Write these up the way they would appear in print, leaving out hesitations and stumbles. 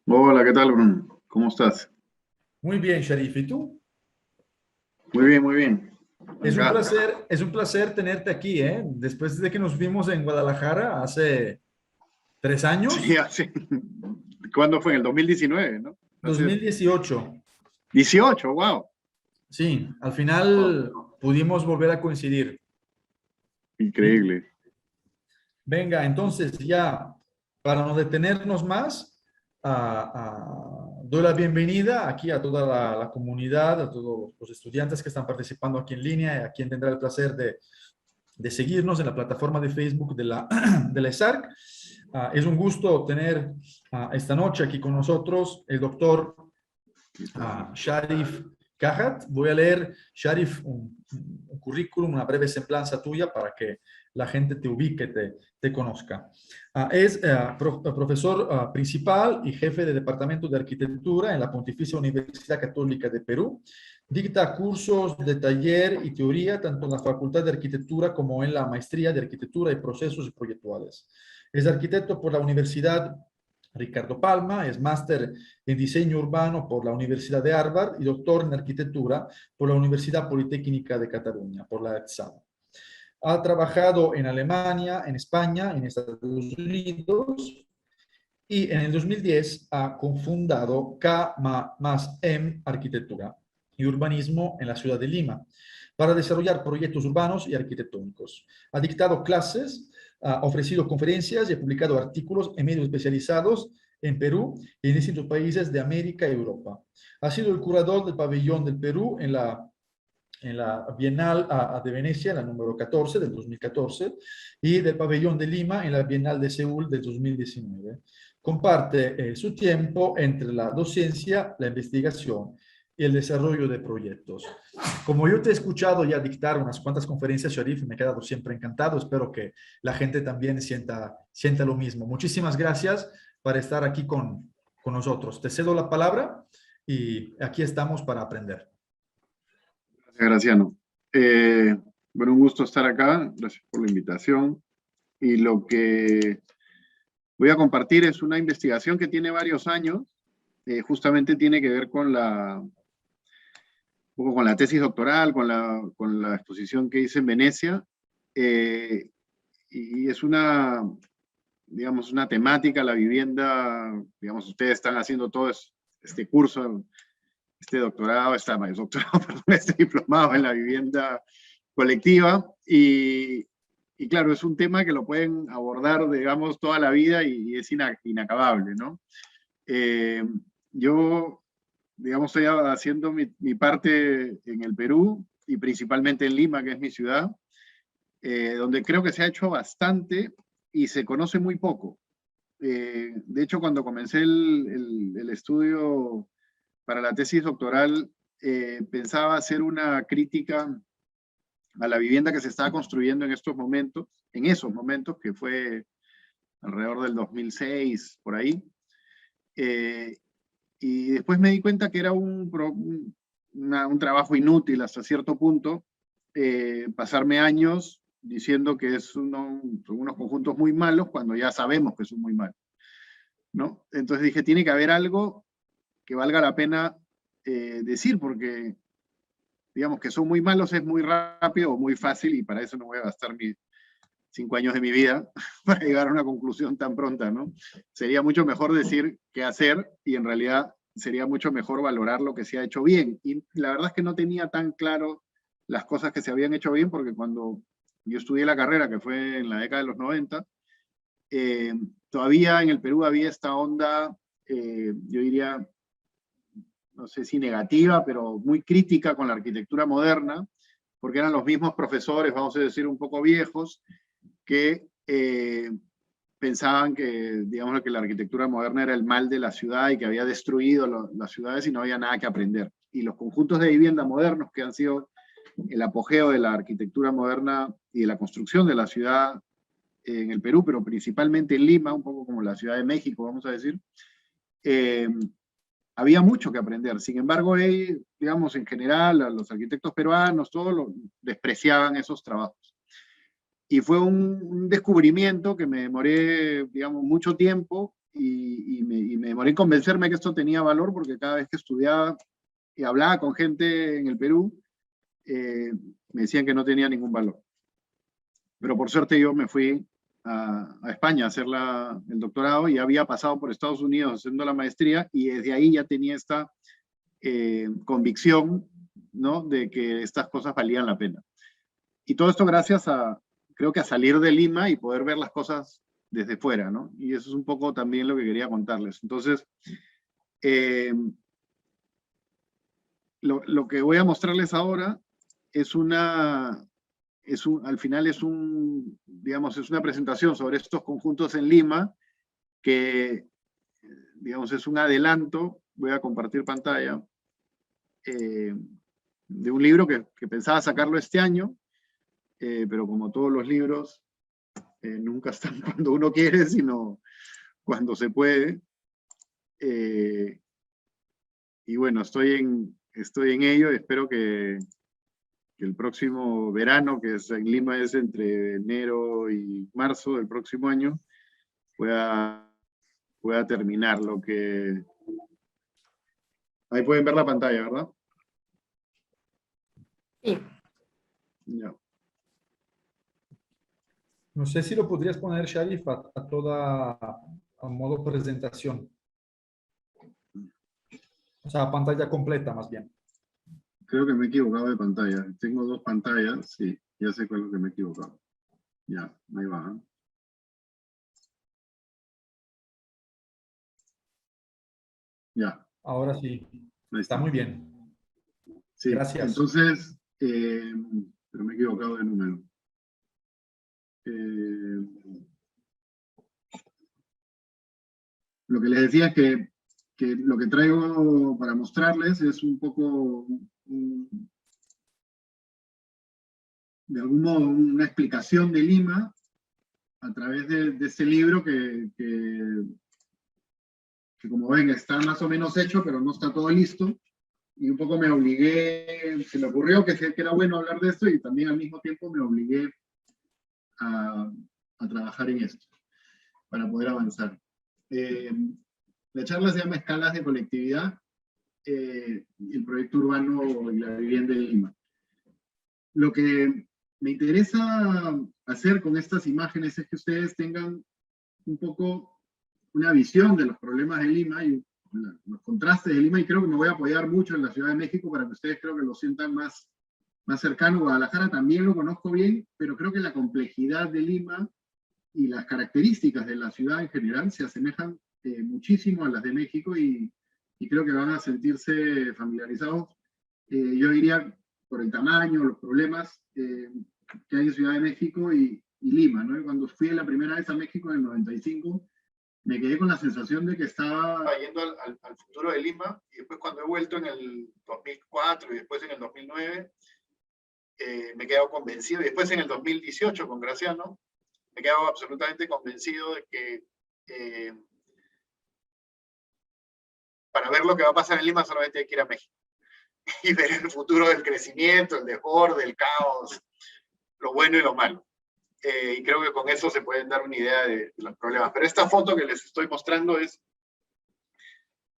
Hola, ¿qué tal, Bruno? ¿Cómo estás? Muy bien, Sharif. ¿Y tú? Muy bien, muy bien. Es un Acá. placer, es un placer tenerte aquí, ¿eh? Después de que nos vimos en Guadalajara hace 3 años, Sí, hace. ¿Cuándo fue? En el 2019, ¿no? Hace 2018. 18, wow. Sí, al Wow, final pudimos volver a coincidir. Y increíble. venga, entonces ya, para no detenernos más, doy la bienvenida aquí a toda la comunidad, a todos los estudiantes que están participando aquí en línea, y a quien tendrá el placer de seguirnos en la plataforma de Facebook de la ESARC. Es un gusto tener esta noche aquí con nosotros el doctor Sharif Kahat. Voy a leer, Sharif, un currículum, una breve semblanza tuya para que la gente te ubique, te conozca. Es profesor principal y jefe de Departamento de Arquitectura en la Pontificia Universidad Católica de Perú. Dicta cursos de taller y teoría tanto en la Facultad de Arquitectura como en la Maestría de Arquitectura y Procesos Proyectuales. Es arquitecto por la Universidad Ricardo Palma, es máster en diseño urbano por la Universidad de Harvard y doctor en arquitectura por la Universidad Politécnica de Cataluña, por la ETSAM. Ha trabajado en Alemania, en España, en Estados Unidos y en el 2010 ha cofundado K más M Arquitectura y Urbanismo en la ciudad de Lima para desarrollar proyectos urbanos y arquitectónicos. Ha dictado clases, ha ofrecido conferencias y ha publicado artículos en medios especializados en Perú y en distintos países de América y Europa. Ha sido el curador del pabellón del Perú en la Bienal de Venecia, la número 14 del 2014, y del Pabellón de Lima en la Bienal de Seúl del 2019. Comparte su tiempo entre la docencia, la investigación y el desarrollo de proyectos. Como yo te he escuchado ya dictar unas cuantas conferencias, Sharif, me he quedado siempre encantado. Espero que la gente también sienta lo mismo. Muchísimas gracias por estar aquí con nosotros. Te cedo la palabra y aquí estamos para aprender. Gracias, Graciano. Eh, bueno, un gusto estar acá. Gracias por la invitación. Y lo que voy a compartir es una investigación que tiene varios años. Justamente tiene que ver un poco con la tesis doctoral, con la exposición que hice en Venecia. Eh, y es digamos, una temática, la vivienda, digamos, ustedes están haciendo todo este curso, este doctorado, doctorado, perdón, este diplomado en la vivienda colectiva, y claro, es un tema que lo pueden abordar, digamos, toda la vida y es inacabable, ¿no? Eh, yo, digamos, estoy haciendo mi parte en el Perú y principalmente en Lima, que es mi ciudad, donde creo que se ha hecho bastante y se conoce muy poco. De hecho, cuando comencé el estudio para la tesis doctoral, pensaba hacer una crítica a la vivienda que se estaba construyendo en esos momentos, que fue alrededor del 2006, por ahí. Eh, y después me di cuenta que era un trabajo inútil hasta cierto punto, pasarme años diciendo que son unos conjuntos muy malos cuando ya sabemos que son muy malos, ¿no? Entonces dije, tiene que haber algo que valga la pena decir, porque digamos que son muy malos es muy rápido o muy fácil y para eso no voy a gastar mis 5 años de mi vida para llegar a una conclusión tan pronta, ¿no? Sería mucho mejor decir qué hacer y en realidad sería mucho mejor valorar lo que se ha hecho bien. Y la verdad es que no tenía tan claro las cosas que se habían hecho bien porque cuando yo estudié la carrera, que fue en la década de los 90, eh, todavía en el Perú había esta onda, yo diría, no sé si negativa, pero muy crítica con la arquitectura moderna, porque eran los mismos profesores, vamos a decir, un poco viejos, que pensaban que, digamos, que la arquitectura moderna era el mal de la ciudad y que había destruido las ciudades y no había nada que aprender. Y los conjuntos de vivienda modernos que han sido el apogeo de la arquitectura moderna y de la construcción de la ciudad en el Perú, pero principalmente en Lima, un poco como la Ciudad de México, vamos a decir, eh, había mucho que aprender. Sin embargo, digamos, en general, a los arquitectos peruanos, todos despreciaban esos trabajos. Y fue un descubrimiento que me demoré, digamos, mucho tiempo y me demoré en convencerme que esto tenía valor, porque cada vez que estudiaba y hablaba con gente en el Perú, me decían que no tenía ningún valor. Pero por suerte yo me fui a España a hacer el doctorado y había pasado por Estados Unidos haciendo la maestría, y desde ahí ya tenía esta convicción, ¿no?, de que estas cosas valían la pena. Y todo esto gracias creo que a salir de Lima y poder ver las cosas desde fuera, ¿no? Y eso es un poco también lo que quería contarles. Entonces, lo que voy a mostrarles ahora es al final digamos, es una presentación sobre estos conjuntos en Lima, que, digamos, es un adelanto. Voy a compartir pantalla, de un libro que pensaba sacarlo este año, pero como todos los libros, nunca están cuando uno quiere, sino cuando se puede. Y bueno, estoy en ello. Espero que el próximo verano, que en Lima es entre enero y marzo del próximo año, pueda terminar lo que... Ahí pueden ver la pantalla, ¿verdad? Sí. Ya. No sé si lo podrías poner, Sharif, a modo presentación. O sea, pantalla completa, más bien. Creo que me he equivocado de pantalla. Tengo dos pantallas, sí, ya sé cuál es lo que me he equivocado. Ya, ahí va. Ya. Ahora sí. Ahí Está muy bien. Sí, Gracias. entonces, pero me he equivocado de número. Lo que les decía es que lo que traigo para mostrarles es un poco, de algún modo, una explicación de Lima a través de ese libro que como ven está más o menos hecho, pero no está todo listo. Y un poco me obligué, se me ocurrió que era bueno hablar de esto, y también al mismo tiempo me obligué a trabajar en esto para poder avanzar. La charla se llama Escalas de Colectividad, el proyecto urbano y la vivienda en Lima. Lo que me interesa hacer con estas imágenes es que ustedes tengan un poco una visión de los problemas de Lima y los contrastes de Lima, y creo que me voy a apoyar mucho en la Ciudad de México para que ustedes creo que lo sientan más cercano. Guadalajara también lo conozco bien, pero creo que la complejidad de Lima y las características de la ciudad en general se asemejan muchísimo a las de México, y creo que van a sentirse familiarizados, yo diría, por el tamaño, los problemas que hay en Ciudad de México y Lima, ¿no? Y cuando fui la primera vez a México en el 95, me quedé con la sensación de que estaba yendo al futuro de Lima, y después cuando he vuelto en el 2004 y después en el 2009, me he quedado convencido, y después en el 2018 con Graciano, me he quedado absolutamente convencido de que para ver lo que va a pasar en Lima solamente hay que ir a México y ver el futuro del crecimiento, el desborde, el caos, lo bueno y lo malo. Y creo que con eso se pueden dar una idea de los problemas. Pero esta foto que les estoy mostrando es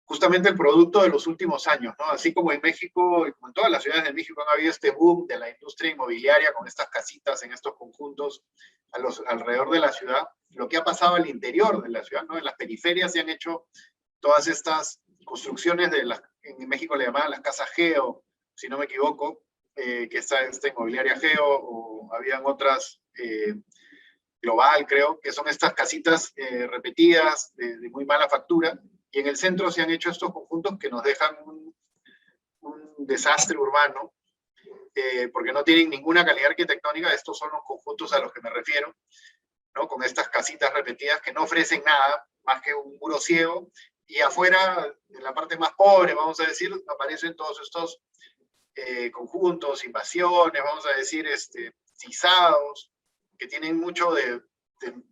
justamente el producto de los últimos años, ¿no? Así como en México y como en todas las ciudades de México han habido este boom de la industria inmobiliaria con estas casitas en estos conjuntos alrededor de la ciudad, lo que ha pasado al interior de la ciudad, ¿no? En las periferias se han hecho todas estas construcciones en México le llamaban las casas Geo, si no me equivoco, que esta inmobiliaria Geo, o habían otras, Global creo, que son estas casitas repetidas de muy mala factura, y en el centro se han hecho estos conjuntos que nos dejan un desastre urbano, porque no tienen ninguna calidad arquitectónica. Estos son los conjuntos a los que me refiero, ¿no? Con estas casitas repetidas que no ofrecen nada más que un muro ciego, y afuera, en la parte más pobre, vamos a decir, aparecen todos estos conjuntos, invasiones, vamos a decir, cizados, que tienen mucho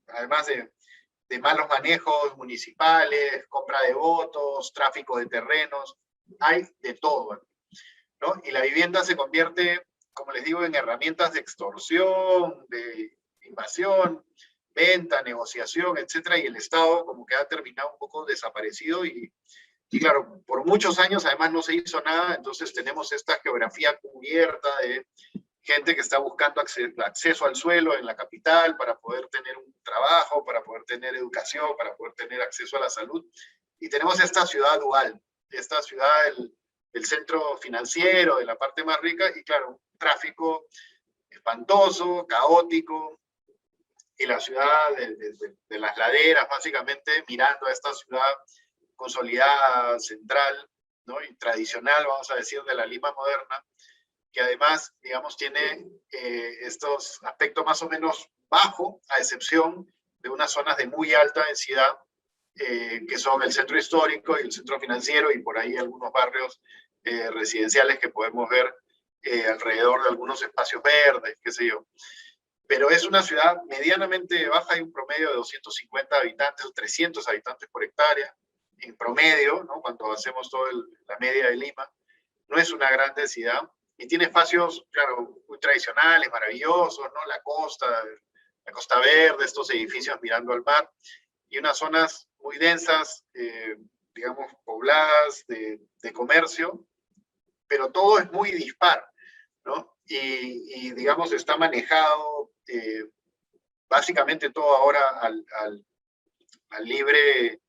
además de malos manejos municipales, compra de votos, tráfico de terrenos, hay de todo, ¿no? Y la vivienda se convierte, como les digo, en herramientas de extorsión, de invasión, venta, negociación, etcétera, y el Estado como que ha terminado un poco desaparecido y claro, por muchos años además no se hizo nada, entonces tenemos esta geografía cubierta de gente que está buscando acceso al suelo en la capital para poder tener un trabajo, para poder tener educación, para poder tener acceso a la salud. Y tenemos esta ciudad dual, esta ciudad del centro financiero, de la parte más rica, y claro, un tráfico espantoso, caótico, y la ciudad de las laderas, básicamente mirando a esta ciudad consolidada, central, ¿no? Y tradicional, vamos a decir, de la Lima moderna, que además, digamos, tiene estos aspectos más o menos bajo, a excepción de unas zonas de muy alta densidad, que son el centro histórico y el centro financiero, y por ahí algunos barrios residenciales que podemos ver alrededor de algunos espacios verdes, qué sé yo. Pero es una ciudad medianamente baja, hay un promedio de 250 habitantes o 300 habitantes por hectárea, en promedio, ¿no? Cuando hacemos toda la media de Lima, no es una gran densidad, y tiene espacios, claro, muy tradicionales, maravillosos, ¿no? La Costa Verde, estos edificios mirando al mar, y unas zonas muy densas, digamos, pobladas de comercio, pero todo es muy dispar, ¿no? Y digamos, está manejado básicamente todo ahora al libre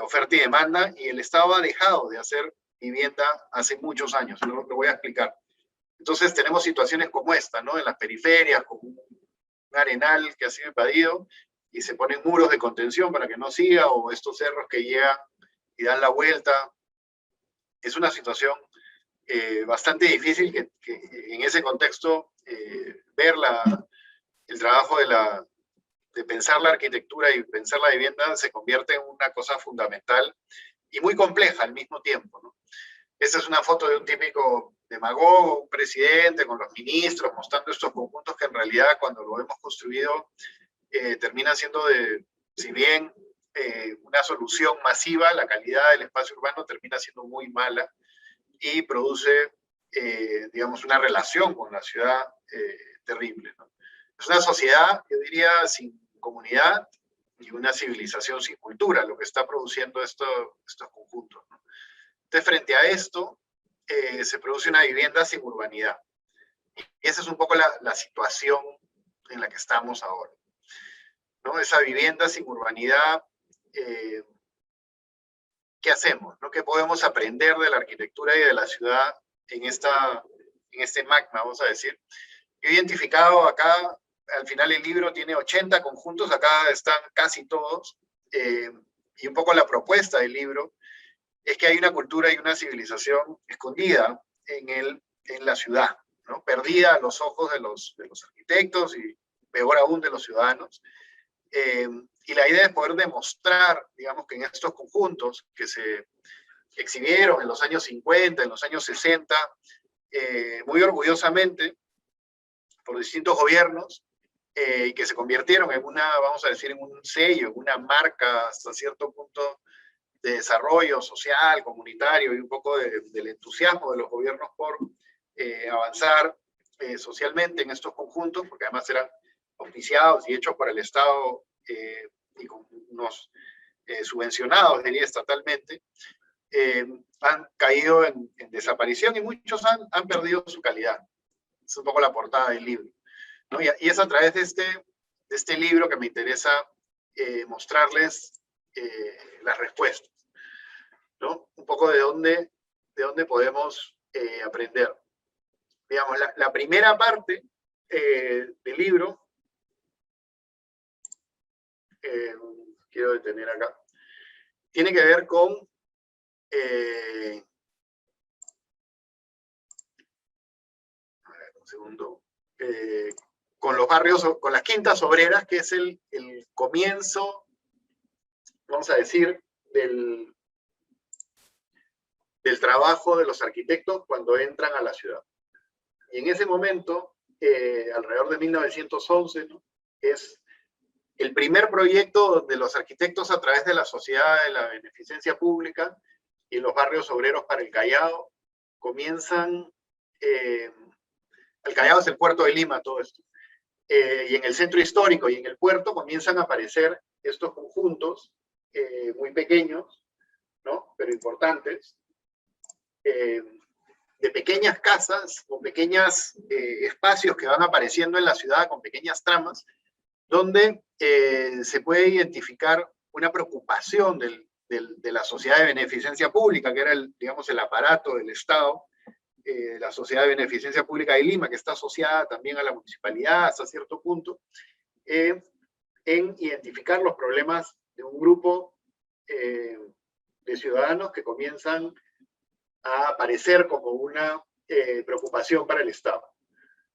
oferta y demanda, y el Estado ha dejado de hacer vivienda hace muchos años, lo voy a explicar. Entonces tenemos situaciones como esta, ¿no? En las periferias, como un arenal que ha sido invadido, y se ponen muros de contención para que no siga, o estos cerros que llegan y dan la vuelta. Es una situación bastante difícil que en ese contexto ver el trabajo de pensar la arquitectura y pensar la vivienda se convierte en una cosa fundamental y muy compleja al mismo tiempo, ¿no? Esta es una foto de un típico demagogo, un presidente con los ministros, mostrando estos conjuntos que en realidad cuando lo hemos construido termina siendo si bien una solución masiva, la calidad del espacio urbano termina siendo muy mala y produce, digamos, una relación con la ciudad terrible, ¿no? Es una sociedad, yo diría, sin comunidad y una civilización sin cultura, lo que está produciendo estos conjuntos, ¿no? Entonces, frente a esto, se produce una vivienda sin urbanidad. Y esa es un poco la situación en la que estamos ahora, ¿no? Esa vivienda sin urbanidad, ¿qué hacemos, no? ¿Qué podemos aprender de la arquitectura y de la ciudad en este magma, vamos a decir? He identificado acá, al final el libro tiene 80 conjuntos, acá están casi todos, y un poco la propuesta del libro es que hay una cultura y una civilización escondida en la ciudad, ¿no? Perdida a los ojos de los arquitectos y peor aún de los ciudadanos. Y la idea es poder demostrar, digamos, que en estos conjuntos que se exhibieron en los años 50, en los años 60, muy orgullosamente por distintos gobiernos, y que se convirtieron en vamos a decir, en un sello, en una marca hasta cierto punto de desarrollo social, comunitario, y un poco del entusiasmo de los gobiernos por avanzar socialmente en estos conjuntos, porque además eran auspiciados y hechos por el Estado y con unos subvencionados, diría, estatalmente, han caído en desaparición, y muchos han perdido su calidad. Es un poco la portada del libro, ¿no? Y es a través de este libro que me interesa mostrarles las respuestas, ¿no? Un poco de dónde podemos aprender. Digamos, la primera parte del libro, quiero detener acá, tiene que ver con a ver, un segundo, con los barrios, con las quintas obreras, que es el comienzo, vamos a decir, del trabajo de los arquitectos cuando entran a la ciudad. Y en ese momento, alrededor de 1911, ¿no? Es el primer proyecto donde los arquitectos, a través de la Sociedad de la Beneficencia Pública y los barrios obreros para el Callao, comienzan, el Callao es el puerto de Lima, todo esto, y en el centro histórico y en el puerto comienzan a aparecer estos conjuntos muy pequeños, ¿no? Pero importantes, de pequeñas casas o pequeños espacios que van apareciendo en la ciudad con pequeñas tramas, donde se puede identificar una preocupación de la sociedad de beneficencia pública, que era digamos, el aparato del Estado, la Sociedad de Beneficencia Pública de Lima, que está asociada también a la municipalidad hasta cierto punto, en identificar los problemas de un grupo de ciudadanos que comienzan a aparecer como una preocupación para el Estado,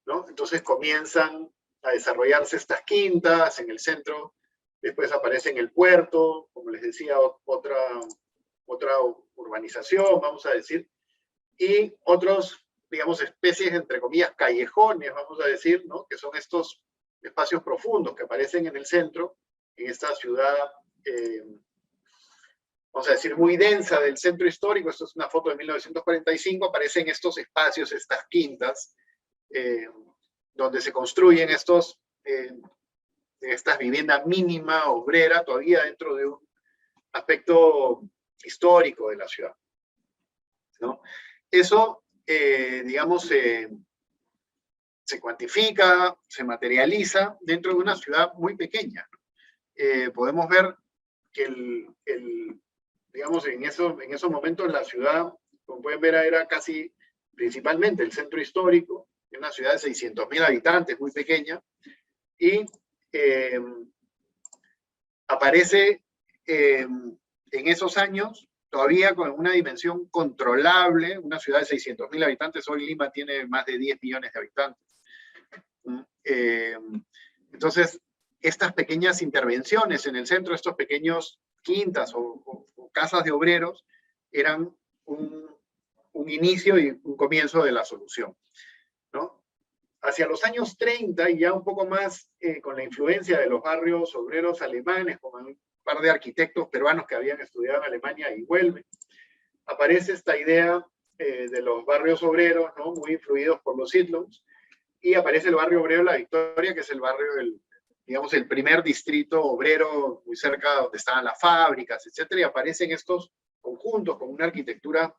¿no? Entonces comienzan a desarrollarse estas quintas en el centro, después aparece en el puerto, como les decía, otra urbanización, vamos a decir, y otros, digamos, especies, entre comillas, callejones, vamos a decir, ¿no? Que son estos espacios profundos que aparecen en el centro, en esta ciudad, vamos a decir, muy densa del centro histórico. Esto es una foto de 1945, aparecen estos espacios, estas quintas, donde se construyen estas viviendas mínima, obrera, todavía dentro de un aspecto histórico de la ciudad, ¿no? Eso, digamos, se cuantifica, se materializa dentro de una ciudad muy pequeña. Podemos ver que digamos, en esos momentos la ciudad, como pueden ver, era casi, principalmente el centro histórico, una ciudad de 600.000 habitantes, muy pequeña, y aparece en esos años todavía con una dimensión controlable, una ciudad de 600.000 habitantes. Hoy Lima tiene más de 10 millones de habitantes. Entonces, estas pequeñas intervenciones en el centro, estos pequeños quintas o casas de obreros, eran un inicio y un comienzo de la solución, ¿no? Hacia los años 30, y ya un poco más con la influencia de los barrios obreros alemanes, como un par de arquitectos peruanos que habían estudiado en Alemania y vuelven, aparece esta idea de los barrios obreros, ¿no? Muy influidos por los Siedlungs, y aparece el barrio obrero La Victoria, que es el barrio digamos, el primer distrito obrero, muy cerca donde estaban las fábricas, etcétera, y aparecen estos conjuntos con una arquitectura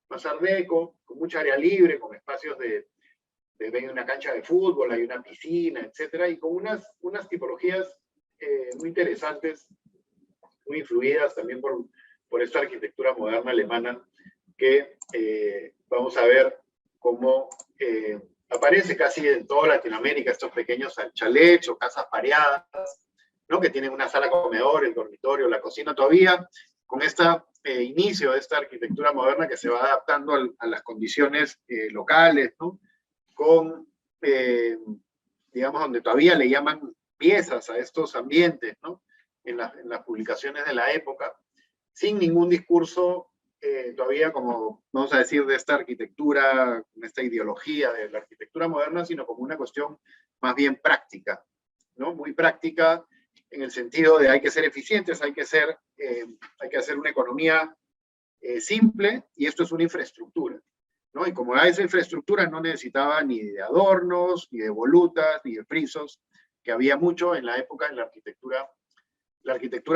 más art deco, con mucha área libre, con espacios ven una cancha de fútbol, hay una piscina, etcétera, y con unas tipologías muy interesantes, muy influidas también por esta arquitectura moderna alemana, que vamos a ver cómo aparece casi en toda Latinoamérica, estos pequeños chalets o casas pareadas, ¿no? Que tienen una sala comedor, el dormitorio, la cocina, todavía con este inicio de esta arquitectura moderna que se va adaptando a las condiciones locales, ¿no? Con, digamos, donde todavía le llaman piezas a estos ambientes, ¿no? En las publicaciones de la época, sin ningún discurso todavía, como vamos a decir, de esta arquitectura, esta ideología de la arquitectura moderna, sino como una cuestión más bien práctica, ¿no? Muy práctica en el sentido de hay que ser eficientes, hay que hacer una economía simple, y esto es una infraestructura, ¿no? Y como esa infraestructura no necesitaba ni de adornos, ni de volutas, ni de frisos, que había mucho en la época en la arquitectura,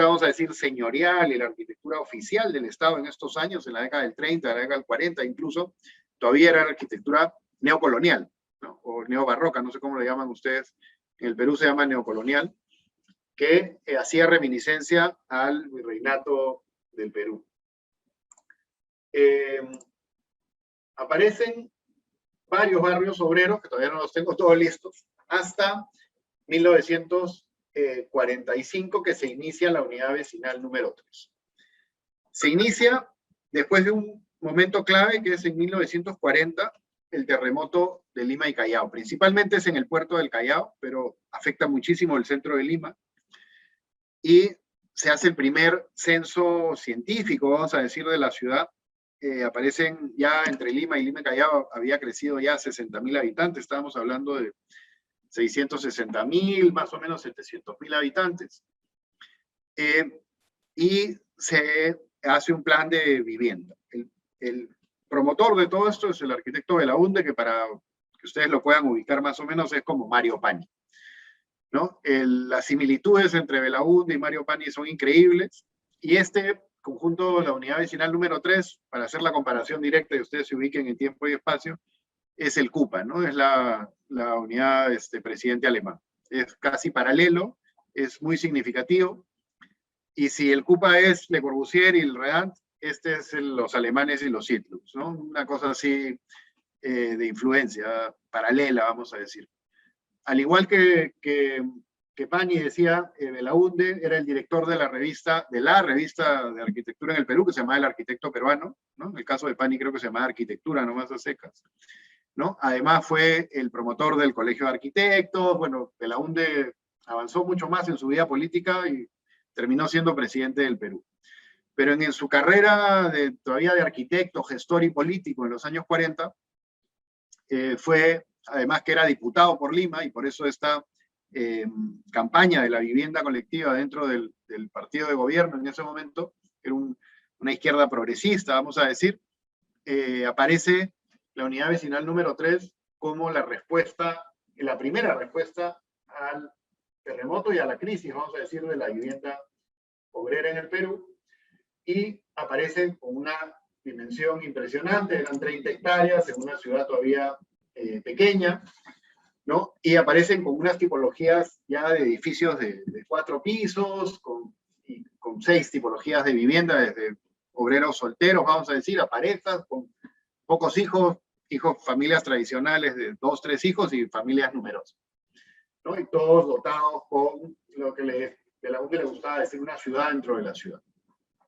vamos a decir, señorial, y la arquitectura oficial del Estado en estos años, en la década del 30, la década del 40 incluso, todavía era la arquitectura neocolonial, ¿no? O neobarroca, no sé cómo le llaman ustedes, en el Perú se llama neocolonial, que hacía reminiscencia al virreinato del Perú. Aparecen varios barrios obreros, que todavía no los tengo todos listos, hasta 1945, que se inicia la unidad vecinal número 3. Se inicia después de un momento clave, que es en 1940, el terremoto de Lima y Callao. Principalmente es en el puerto del Callao, pero afecta muchísimo el centro de Lima. Y se hace el primer censo científico, vamos a decir, de la ciudad. Aparecen ya entre Lima y Callao, había crecido ya 60.000 habitantes, estábamos hablando de 660.000, más o menos 700.000 habitantes. Y se hace un plan de vivienda. El promotor de todo esto es el arquitecto Belaunde, que para que ustedes lo puedan ubicar más o menos es como Mario Pani, ¿no? Las similitudes entre Belaúnde y Mario Pani son increíbles, y este conjunto, la unidad vecinal número 3, para hacer la comparación directa y ustedes se ubiquen en tiempo y espacio, es el CUPA, ¿no? Es la unidad presidente alemán. Es casi paralelo, es muy significativo, y si el CUPA es Le Corbusier y el Reant, este es los alemanes y los Hitlux, ¿no? Una cosa así de influencia paralela, vamos a decir. Al igual que Pani decía, Belaúnde era el director de la revista de arquitectura en el Perú, que se llamaba El Arquitecto Peruano, ¿no? En el caso de Pani creo que se llamaba Arquitectura, nomás a secas, ¿no? Además fue el promotor del Colegio de Arquitectos. Bueno, Belaúnde avanzó mucho más en su vida política y terminó siendo presidente del Perú. Pero en su carrera todavía de arquitecto, gestor y político en los años 40, fue, además que era diputado por Lima, y por eso esta campaña de la vivienda colectiva dentro del partido de gobierno en ese momento, que era una izquierda progresista, vamos a decir, aparece la unidad vecinal número 3 como la primera respuesta al terremoto y a la crisis, vamos a decir, de la vivienda obrera en el Perú, y aparece con una dimensión impresionante, eran 30 hectáreas en una ciudad todavía pequeña, ¿no? Y aparecen con unas tipologías ya de edificios de 4 pisos, con 6 tipologías de vivienda, desde obreros solteros, vamos a decir, a parejas, con pocos hijos, familias tradicionales de 2, 3 hijos y familias numerosas, ¿no? Y todos dotados con lo que le gustaba decir una ciudad dentro de la ciudad,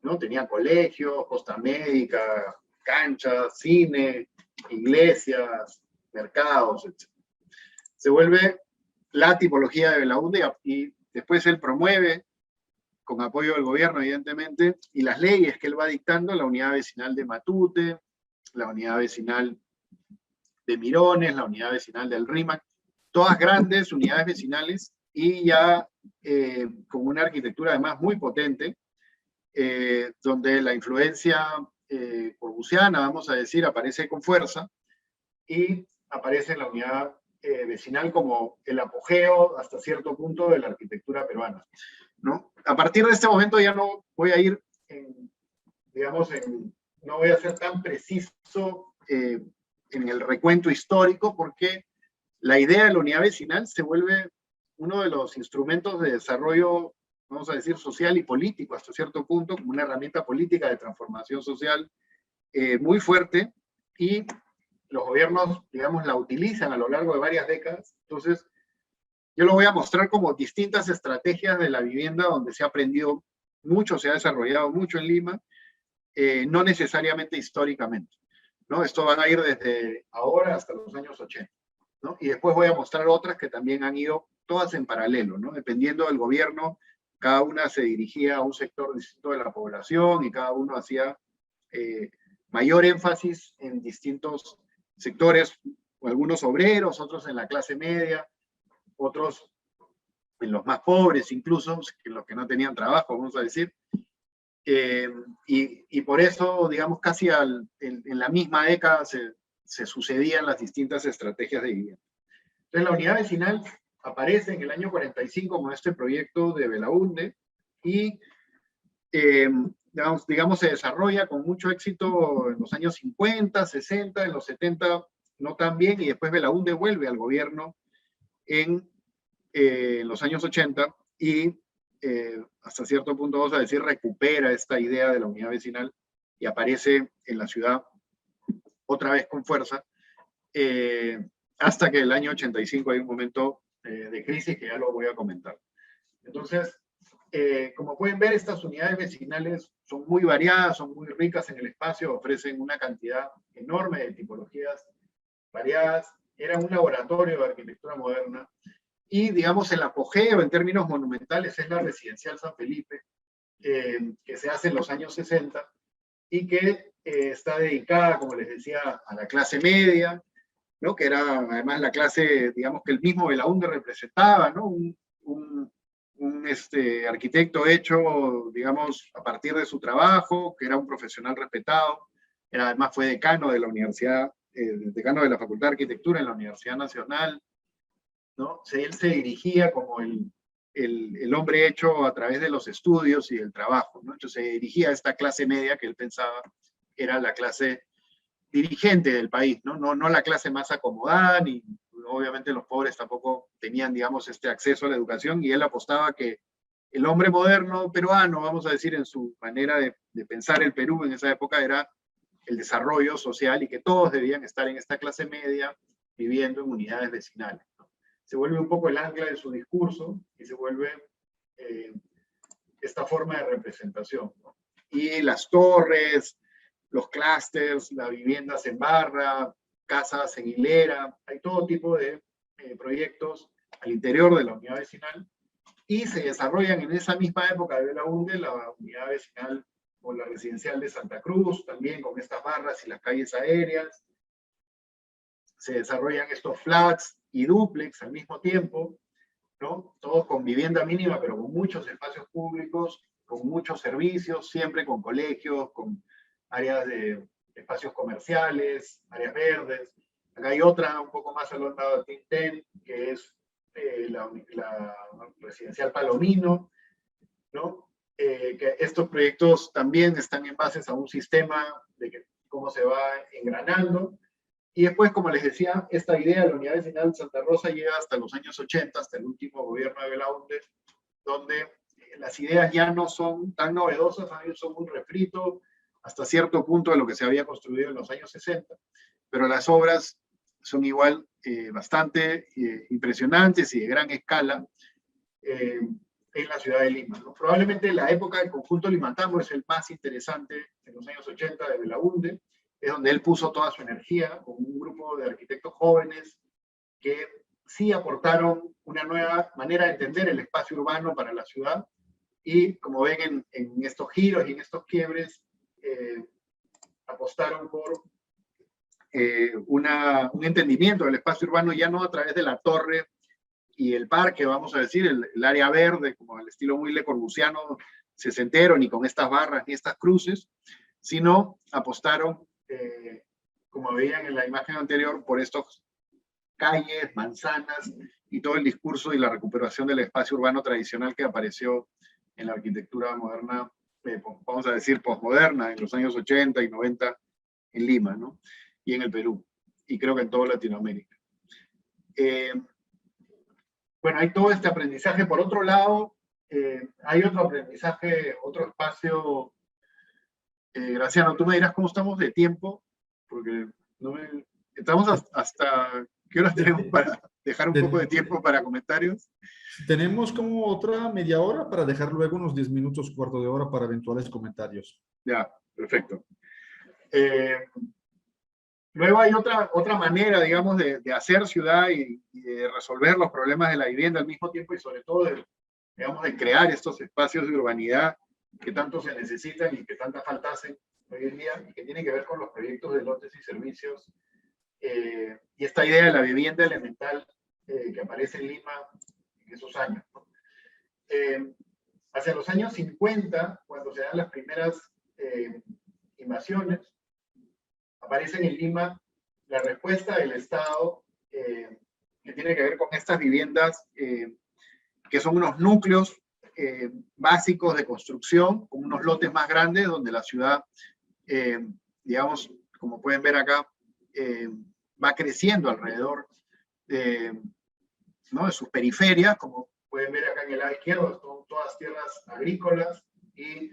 ¿no? Tenía colegios, posta médica, canchas, cine, iglesias, mercados, etc. Se vuelve la tipología de Belaúnde, y después él promueve, con apoyo del gobierno evidentemente, y las leyes que él va dictando, la unidad vecinal de Matute, la unidad vecinal de Mirones, la unidad vecinal del Rímac, todas grandes unidades vecinales, y ya con una arquitectura además muy potente, donde la influencia corbusiana, vamos a decir, aparece con fuerza, y aparece en la unidad vecinal como el apogeo hasta cierto punto de la arquitectura peruana, ¿no? A partir de este momento ya no voy a ir, no voy a ser tan preciso en el recuento histórico, porque la idea de la unidad vecinal se vuelve uno de los instrumentos de desarrollo, vamos a decir, social y político hasta cierto punto, como una herramienta política de transformación social muy fuerte, y los gobiernos, digamos, la utilizan a lo largo de varias décadas. Entonces, yo lo voy a mostrar como distintas estrategias de la vivienda donde se ha aprendido mucho, se ha desarrollado mucho en Lima, no necesariamente históricamente, ¿no? Esto van a ir desde ahora hasta los años 80, ¿no? Y después voy a mostrar otras que también han ido todas en paralelo, ¿no? Dependiendo del gobierno, cada una se dirigía a un sector distinto de la población, y cada uno hacía mayor énfasis en distintos sectores, algunos obreros, otros en la clase media, otros en los más pobres, incluso en los que no tenían trabajo, vamos a decir. Y por eso, digamos, casi en la misma década se sucedían las distintas estrategias de vivienda. Entonces, la unidad vecinal aparece en el año 45 con este proyecto de Belaúnde, y digamos, se desarrolla con mucho éxito en los años 50, 60, en los 70 no tan bien, y después Belaúnde vuelve al gobierno en los años 80, y hasta cierto punto, vamos a decir, recupera esta idea de la unidad vecinal y aparece en la ciudad otra vez con fuerza, hasta que el año 85 hay un momento de crisis que ya lo voy a comentar. Entonces, como pueden ver, estas unidades vecinales son muy variadas, son muy ricas en el espacio, ofrecen una cantidad enorme de tipologías variadas. Era un laboratorio de arquitectura moderna, y, digamos, el apogeo en términos monumentales es la Residencial San Felipe, que se hace en los años 60, y que está dedicada, como les decía, a la clase media, ¿no? Que era además la clase, digamos, que el mismo Belaúnde representaba, ¿no? Un arquitecto hecho, digamos, a partir de su trabajo, que era un profesional respetado, además fue decano de la universidad, decano de la Facultad de Arquitectura en la Universidad Nacional, ¿no? Él se dirigía como el hombre hecho a través de los estudios y del trabajo, ¿no? Entonces se dirigía a esta clase media que él pensaba era la clase dirigente del país, ¿no? No la clase más acomodada, ni obviamente los pobres tampoco tenían, digamos, este acceso a la educación, y él apostaba que el hombre moderno peruano, vamos a decir, en su manera de pensar el Perú en esa época, era el desarrollo social y que todos debían estar en esta clase media viviendo en unidades vecinales, ¿no? Se vuelve un poco el ancla de su discurso y se vuelve esta forma de representación, ¿no? Y las torres, los clústeres, las viviendas en barra, casas en hilera, hay todo tipo de proyectos al interior de la unidad vecinal, y se desarrollan en esa misma época de Belaúnde la unidad vecinal o la residencial de Santa Cruz, también con estas barras y las calles aéreas. Se desarrollan estos flats y dúplex al mismo tiempo, ¿no? Todos con vivienda mínima, pero con muchos espacios públicos, con muchos servicios, siempre con colegios, con áreas de espacios comerciales, áreas verdes. Acá hay otra un poco más al lado de Tintén, que es la residencial Palomino, ¿no? Que estos proyectos también están en base a un sistema de cómo se va engranando. Y después, como les decía, esta idea de la unidad vecinal de Santa Rosa llega hasta los años 80, hasta el último gobierno de Belaúnde, donde las ideas ya no son tan novedosas, son un refrito hasta cierto punto de lo que se había construido en los años 60, pero las obras son igual bastante impresionantes y de gran escala en la ciudad de Lima, ¿no? Probablemente la época del conjunto Limatambo es el más interesante en los años 80 de Belaúnde, es donde él puso toda su energía con un grupo de arquitectos jóvenes que sí aportaron una nueva manera de entender el espacio urbano para la ciudad, y como ven en estos giros y en estos quiebres, apostaron por un entendimiento del espacio urbano ya no a través de la torre y el parque, vamos a decir, el área verde, como el estilo muy Le Corbusiano sesentero, ni con estas barras ni estas cruces, sino apostaron, como veían en la imagen anterior, por estos calles, manzanas y todo el discurso y la recuperación del espacio urbano tradicional que apareció en la arquitectura moderna, vamos a decir posmoderna, en los años 80 y 90 en Lima, ¿no? Y en el Perú, y creo que en toda Latinoamérica. Bueno, hay todo este aprendizaje. Por otro lado, hay otro aprendizaje, otro espacio. Graciano, tú me dirás cómo estamos de tiempo, porque estamos hasta ¿qué horas tenemos para dejar un poco de tiempo para comentarios? Tenemos como otra media hora para dejar luego unos 10 minutos, cuarto de hora para eventuales comentarios. Ya, perfecto. Luego hay otra manera, digamos, de hacer ciudad y de resolver los problemas de la vivienda al mismo tiempo, y sobre todo, digamos, de crear estos espacios de urbanidad que tanto se necesitan y que tanta falta hacen hoy en día, y que tienen que ver con los proyectos de lotes y servicios, y esta idea de la vivienda elemental que aparece en Lima en esos años, ¿no? Hacia los años 50, cuando se dan las primeras invasiones, aparecen en Lima la respuesta del Estado que tiene que ver con estas viviendas que son unos núcleos básicos de construcción, con unos lotes más grandes, donde la ciudad, digamos, como pueden ver acá, va creciendo alrededor ¿no? de sus periferias, como pueden ver acá en el lado izquierdo, son todas tierras agrícolas y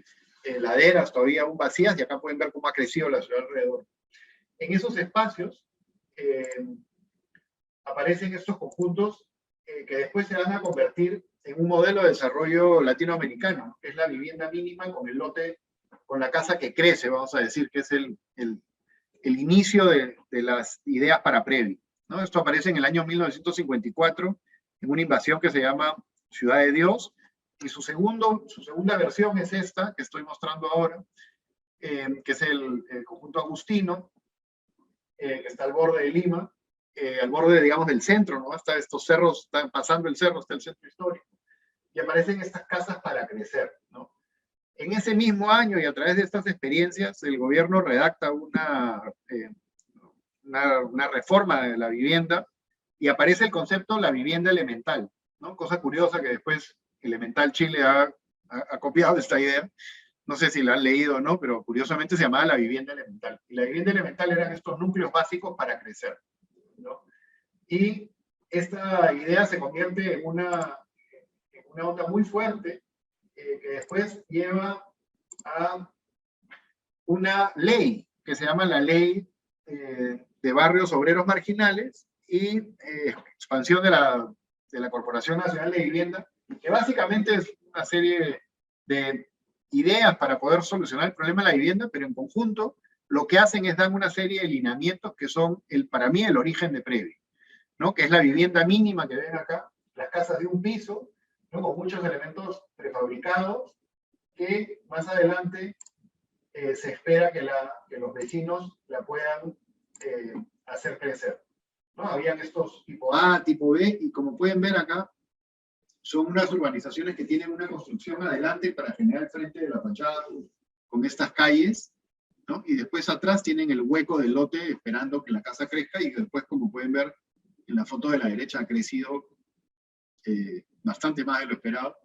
laderas todavía aún vacías, y acá pueden ver cómo ha crecido la ciudad alrededor. En esos espacios aparecen estos conjuntos que después se van a convertir en un modelo de desarrollo latinoamericano, que es la vivienda mínima con el lote, con la casa que crece, vamos a decir, que es el inicio de las ideas para Previ, ¿no? Esto aparece en el año 1954, en una invasión que se llama Ciudad de Dios, y su segunda versión es esta, que estoy mostrando ahora, que es el conjunto agustino, que está al borde de Lima, al borde, digamos, del centro, ¿no? Hasta estos cerros, están pasando el cerro, está el centro histórico, y aparecen estas casas para crecer, ¿no? En ese mismo año, y a través de estas experiencias, el gobierno redacta una reforma de la vivienda y aparece el concepto la vivienda elemental, ¿no? Cosa curiosa que después Elemental Chile ha copiado esta idea. No sé si la han leído o no, pero curiosamente se llamaba la vivienda elemental. Y la vivienda elemental eran estos núcleos básicos para crecer, ¿no? Y esta idea se convierte en una onda muy fuerte que después lleva a una ley que se llama la Ley de Barrios Obreros Marginales y expansión de la Corporación Nacional de Vivienda, que básicamente es una serie de ideas para poder solucionar el problema de la vivienda, pero en conjunto lo que hacen es dar una serie de lineamientos que son, para mí, el origen de Previ, ¿no? Que es la vivienda mínima que ven acá, las casas de un piso, ¿no? Con muchos elementos prefabricados que más adelante se espera que los vecinos la puedan hacer crecer, ¿no? Habían estos tipo A, tipo B, y como pueden ver acá, son unas urbanizaciones que tienen una construcción adelante para generar el frente de la fachada con estas calles, ¿no? Y después atrás tienen el hueco del lote esperando que la casa crezca, y después, como pueden ver en la foto de la derecha, ha crecido bastante más de lo esperado.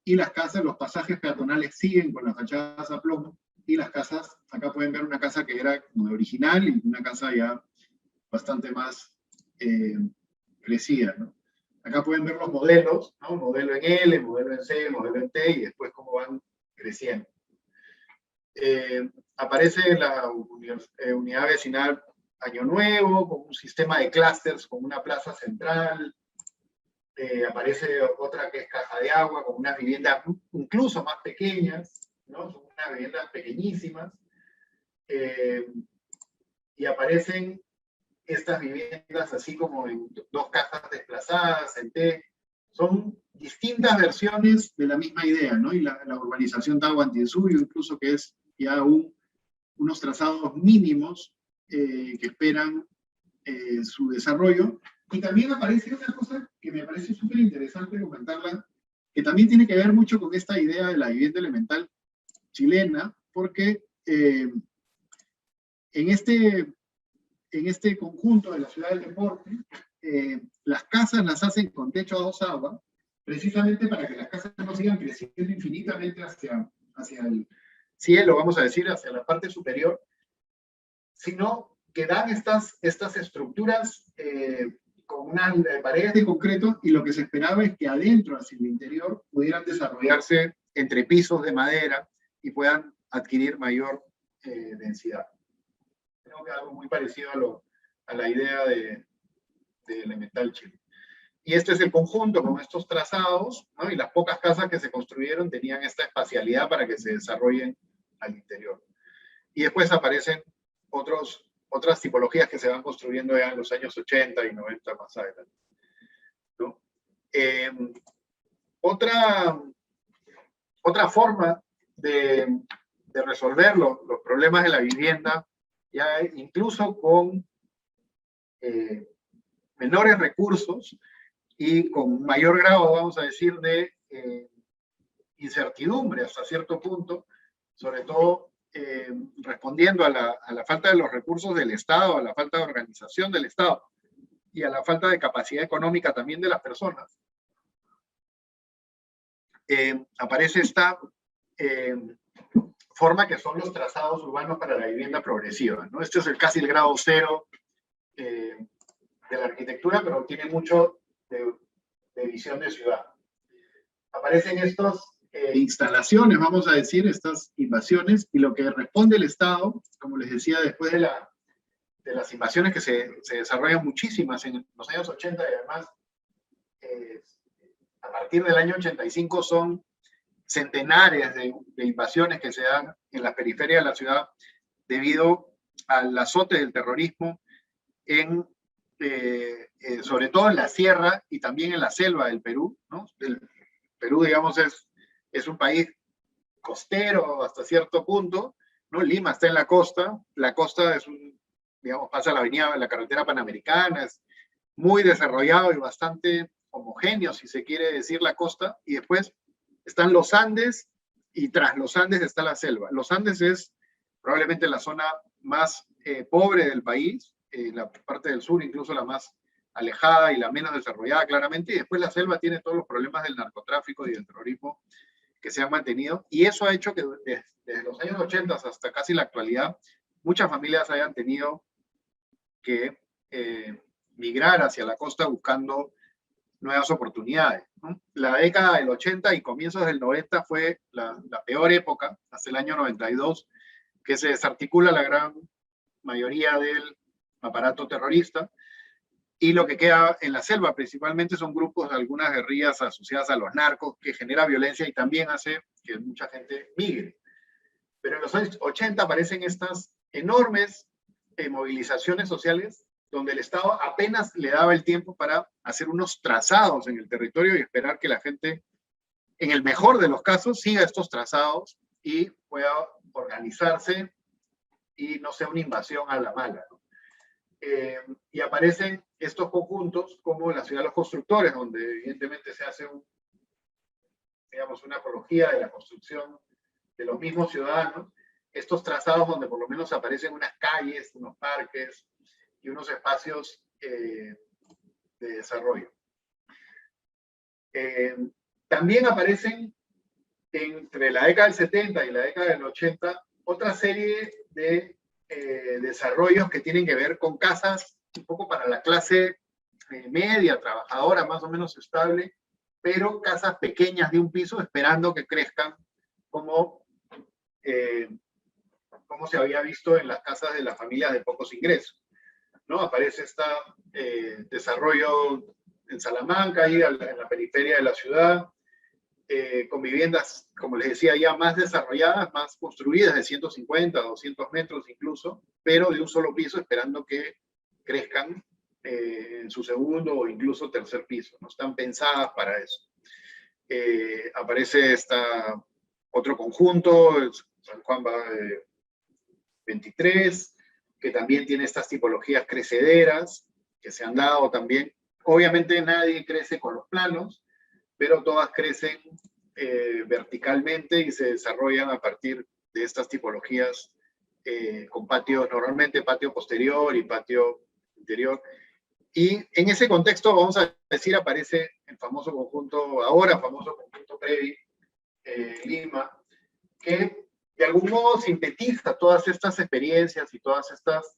Y las casas, los pasajes peatonales siguen con las fachadas a plomo, y las casas, acá pueden ver una casa que era como original y una casa ya bastante más crecida, ¿no? Acá pueden ver los modelos, ¿no? Modelo en L, modelo en C, modelo en T, y después cómo van creciendo. Aparece la unidad vecinal Año Nuevo, con un sistema de clústeres, con una plaza central. Aparece otra que es Caja de Agua, con unas viviendas incluso más pequeñas, ¿no? Son unas viviendas pequeñísimas. Y aparecen estas viviendas así como en dos casas desplazadas, en T. Son distintas versiones de la misma idea, ¿no? Y la urbanización Tahuantinsuyo, incluso, que es ya unos trazados mínimos que esperan su desarrollo. Y también aparece otra cosa que me parece súper interesante comentarla, que también tiene que ver mucho con esta idea de la vivienda elemental chilena, porque en este conjunto de la ciudad del deporte, las casas las hacen con techo a dos aguas, precisamente para que las casas no sigan creciendo infinitamente hacia el cielo, vamos a decir, hacia la parte superior, sino que dan estas estructuras con unas paredes de concreto, y lo que se esperaba es que adentro, hacia el interior, pudieran desarrollarse entrepisos de madera y puedan adquirir mayor densidad. Creo que algo muy parecido a la idea de Elemental Chile. Y este es el conjunto con estos trazados, ¿no? Y las pocas casas que se construyeron tenían esta espacialidad para que se desarrollen al interior. Y después aparecen otras tipologías que se van construyendo ya en los años 80 y 90 más adelante, ¿no? Otra forma de resolver los problemas de la vivienda, ya incluso con menores recursos y con mayor grado, vamos a decir, de incertidumbre hasta cierto punto, sobre todo respondiendo a la falta de los recursos del Estado, a la falta de organización del Estado y a la falta de capacidad económica también de las personas. Aparece esta forma que son los trazados urbanos para la vivienda progresiva, ¿no? Este es casi el grado cero de la arquitectura, pero tiene mucho de visión de ciudad. Aparecen estas instalaciones, vamos a decir, estas invasiones, y lo que responde el Estado, como les decía, después de las invasiones que se desarrollan muchísimas en los años 80, y además a partir del año 85 son centenares de invasiones que se dan en las periferias de la ciudad debido al azote del terrorismo sobre todo en la sierra y también en la selva del Perú, ¿no? El Perú, digamos, es un país costero hasta cierto punto, ¿no? Lima está en la costa es digamos, pasa la carretera panamericana, es muy desarrollado y bastante homogéneo, si se quiere decir, la costa, y después están los Andes, y tras los Andes está la selva. Los Andes es probablemente la zona más pobre del país, la parte del sur incluso la más alejada y la menos desarrollada claramente, y después la selva tiene todos los problemas del narcotráfico y del terrorismo que se han mantenido, y eso ha hecho que desde los años 80 hasta casi la actualidad, muchas familias hayan tenido que migrar hacia la costa buscando nuevas oportunidades, ¿no? La década del 80 y comienzos del 90 fue la peor época, hasta el año 92, que se desarticula la gran mayoría del aparato terrorista, y lo que queda en la selva principalmente son grupos de algunas guerrillas asociadas a los narcos, que genera violencia y también hace que mucha gente migre. Pero en los años 80 aparecen estas enormes movilizaciones sociales donde el Estado apenas le daba el tiempo para hacer unos trazados en el territorio y esperar que la gente, en el mejor de los casos, siga estos trazados y pueda organizarse y no sea una invasión a la mala, ¿no? Y aparecen estos conjuntos como la Ciudad de los Constructores, donde evidentemente se hace digamos, una apología de la construcción de los mismos ciudadanos, estos trazados donde por lo menos aparecen unas calles, unos parques y unos espacios de desarrollo. También aparecen entre la década del 70 y la década del 80 otra serie de desarrollos que tienen que ver con casas un poco para la clase media, trabajadora, más o menos estable, pero casas pequeñas de un piso esperando que crezcan como se había visto en las casas de las familias de pocos ingresos, ¿no? Aparece este desarrollo en Salamanca, ahí en la periferia de la ciudad, con viviendas, como les decía, ya más desarrolladas, más construidas, de 150, 200 metros incluso, pero de un solo piso, esperando que crezcan en su segundo o incluso tercer piso. No están pensadas para eso. Aparece otro conjunto, San Juan 23, que también tiene estas tipologías crecederas, que se han dado también. Obviamente nadie crece con los planos, pero todas crecen verticalmente y se desarrollan a partir de estas tipologías con patios, normalmente patio posterior y patio interior. Y en ese contexto, vamos a decir, aparece el famoso conjunto Previ, Lima, que de algún modo sintetiza todas estas experiencias y todas estas,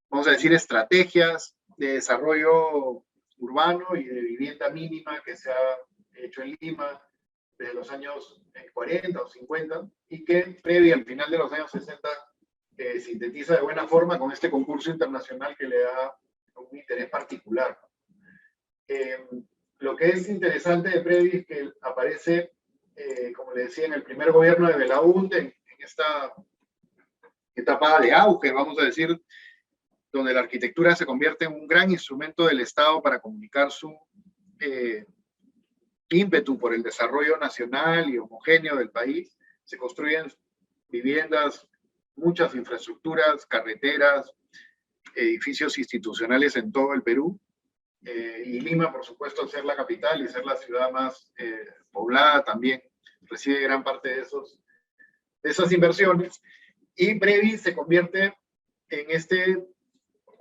vamos a decir, estrategias de desarrollo urbano y de vivienda mínima que se ha hecho en Lima desde los años 40 o 50 y que previo al final de los años 60 sintetiza de buena forma con este concurso internacional que le da un interés particular. Lo que es interesante de Previ es que aparece, como le decía, en el primer gobierno de Belaúnde, en esta etapa de auge, vamos a decir, donde la arquitectura se convierte en un gran instrumento del Estado para comunicar su ímpetu por el desarrollo nacional y homogéneo del país. Se construyen viviendas, muchas infraestructuras, carreteras, edificios institucionales en todo el Perú. Y Lima, por supuesto, al ser la capital y ser la ciudad más poblada, también recibe gran parte de esas inversiones. Y Previ se convierte en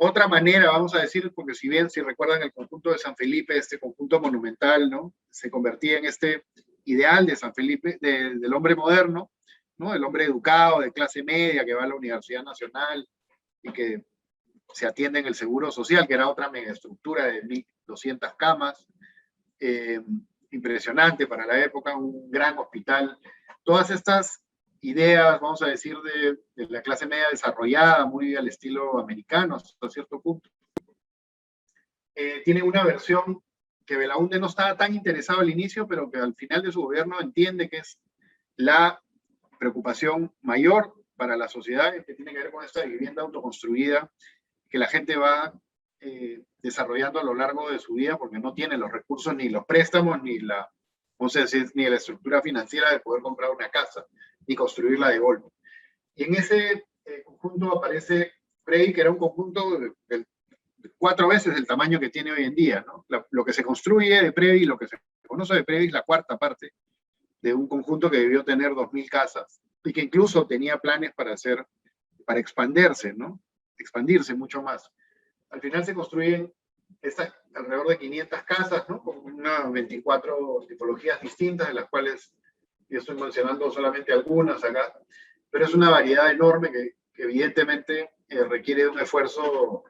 otra manera, vamos a decir, porque si recuerdan el conjunto de San Felipe, este conjunto monumental, ¿no? Se convertía en este ideal de San Felipe, del hombre moderno, ¿no? El hombre educado, de clase media, que va a la Universidad Nacional y que se atiende en el Seguro Social, que era otra megaestructura de 1.200 camas, impresionante para la época, un gran hospital. Todas estas ideas, vamos a decir, de la clase media desarrollada, muy al estilo americano, hasta cierto punto. Tiene una versión que Belaúnde no estaba tan interesado al inicio, pero que al final de su gobierno entiende que es la preocupación mayor para la sociedad, que tiene que ver con esta vivienda autoconstruida, que la gente va desarrollando a lo largo de su vida, porque no tiene los recursos, ni los préstamos, ni la estructura financiera de poder comprar una casa, ni construirla de golpe. Y en ese conjunto aparece Previ, que era un conjunto de 4 veces el tamaño que tiene hoy en día, ¿no? Lo que se construye de Previ, lo que se conoce de Previ es la cuarta parte de un conjunto que debió tener 2.000 casas y que incluso tenía planes para expandirse, ¿no? Expandirse mucho más. al final se construyen alrededor de 500 casas, ¿no? Con unas 24 tipologías distintas, de las cuales yo estoy mencionando solamente algunas acá, pero es una variedad enorme que evidentemente requiere de un esfuerzo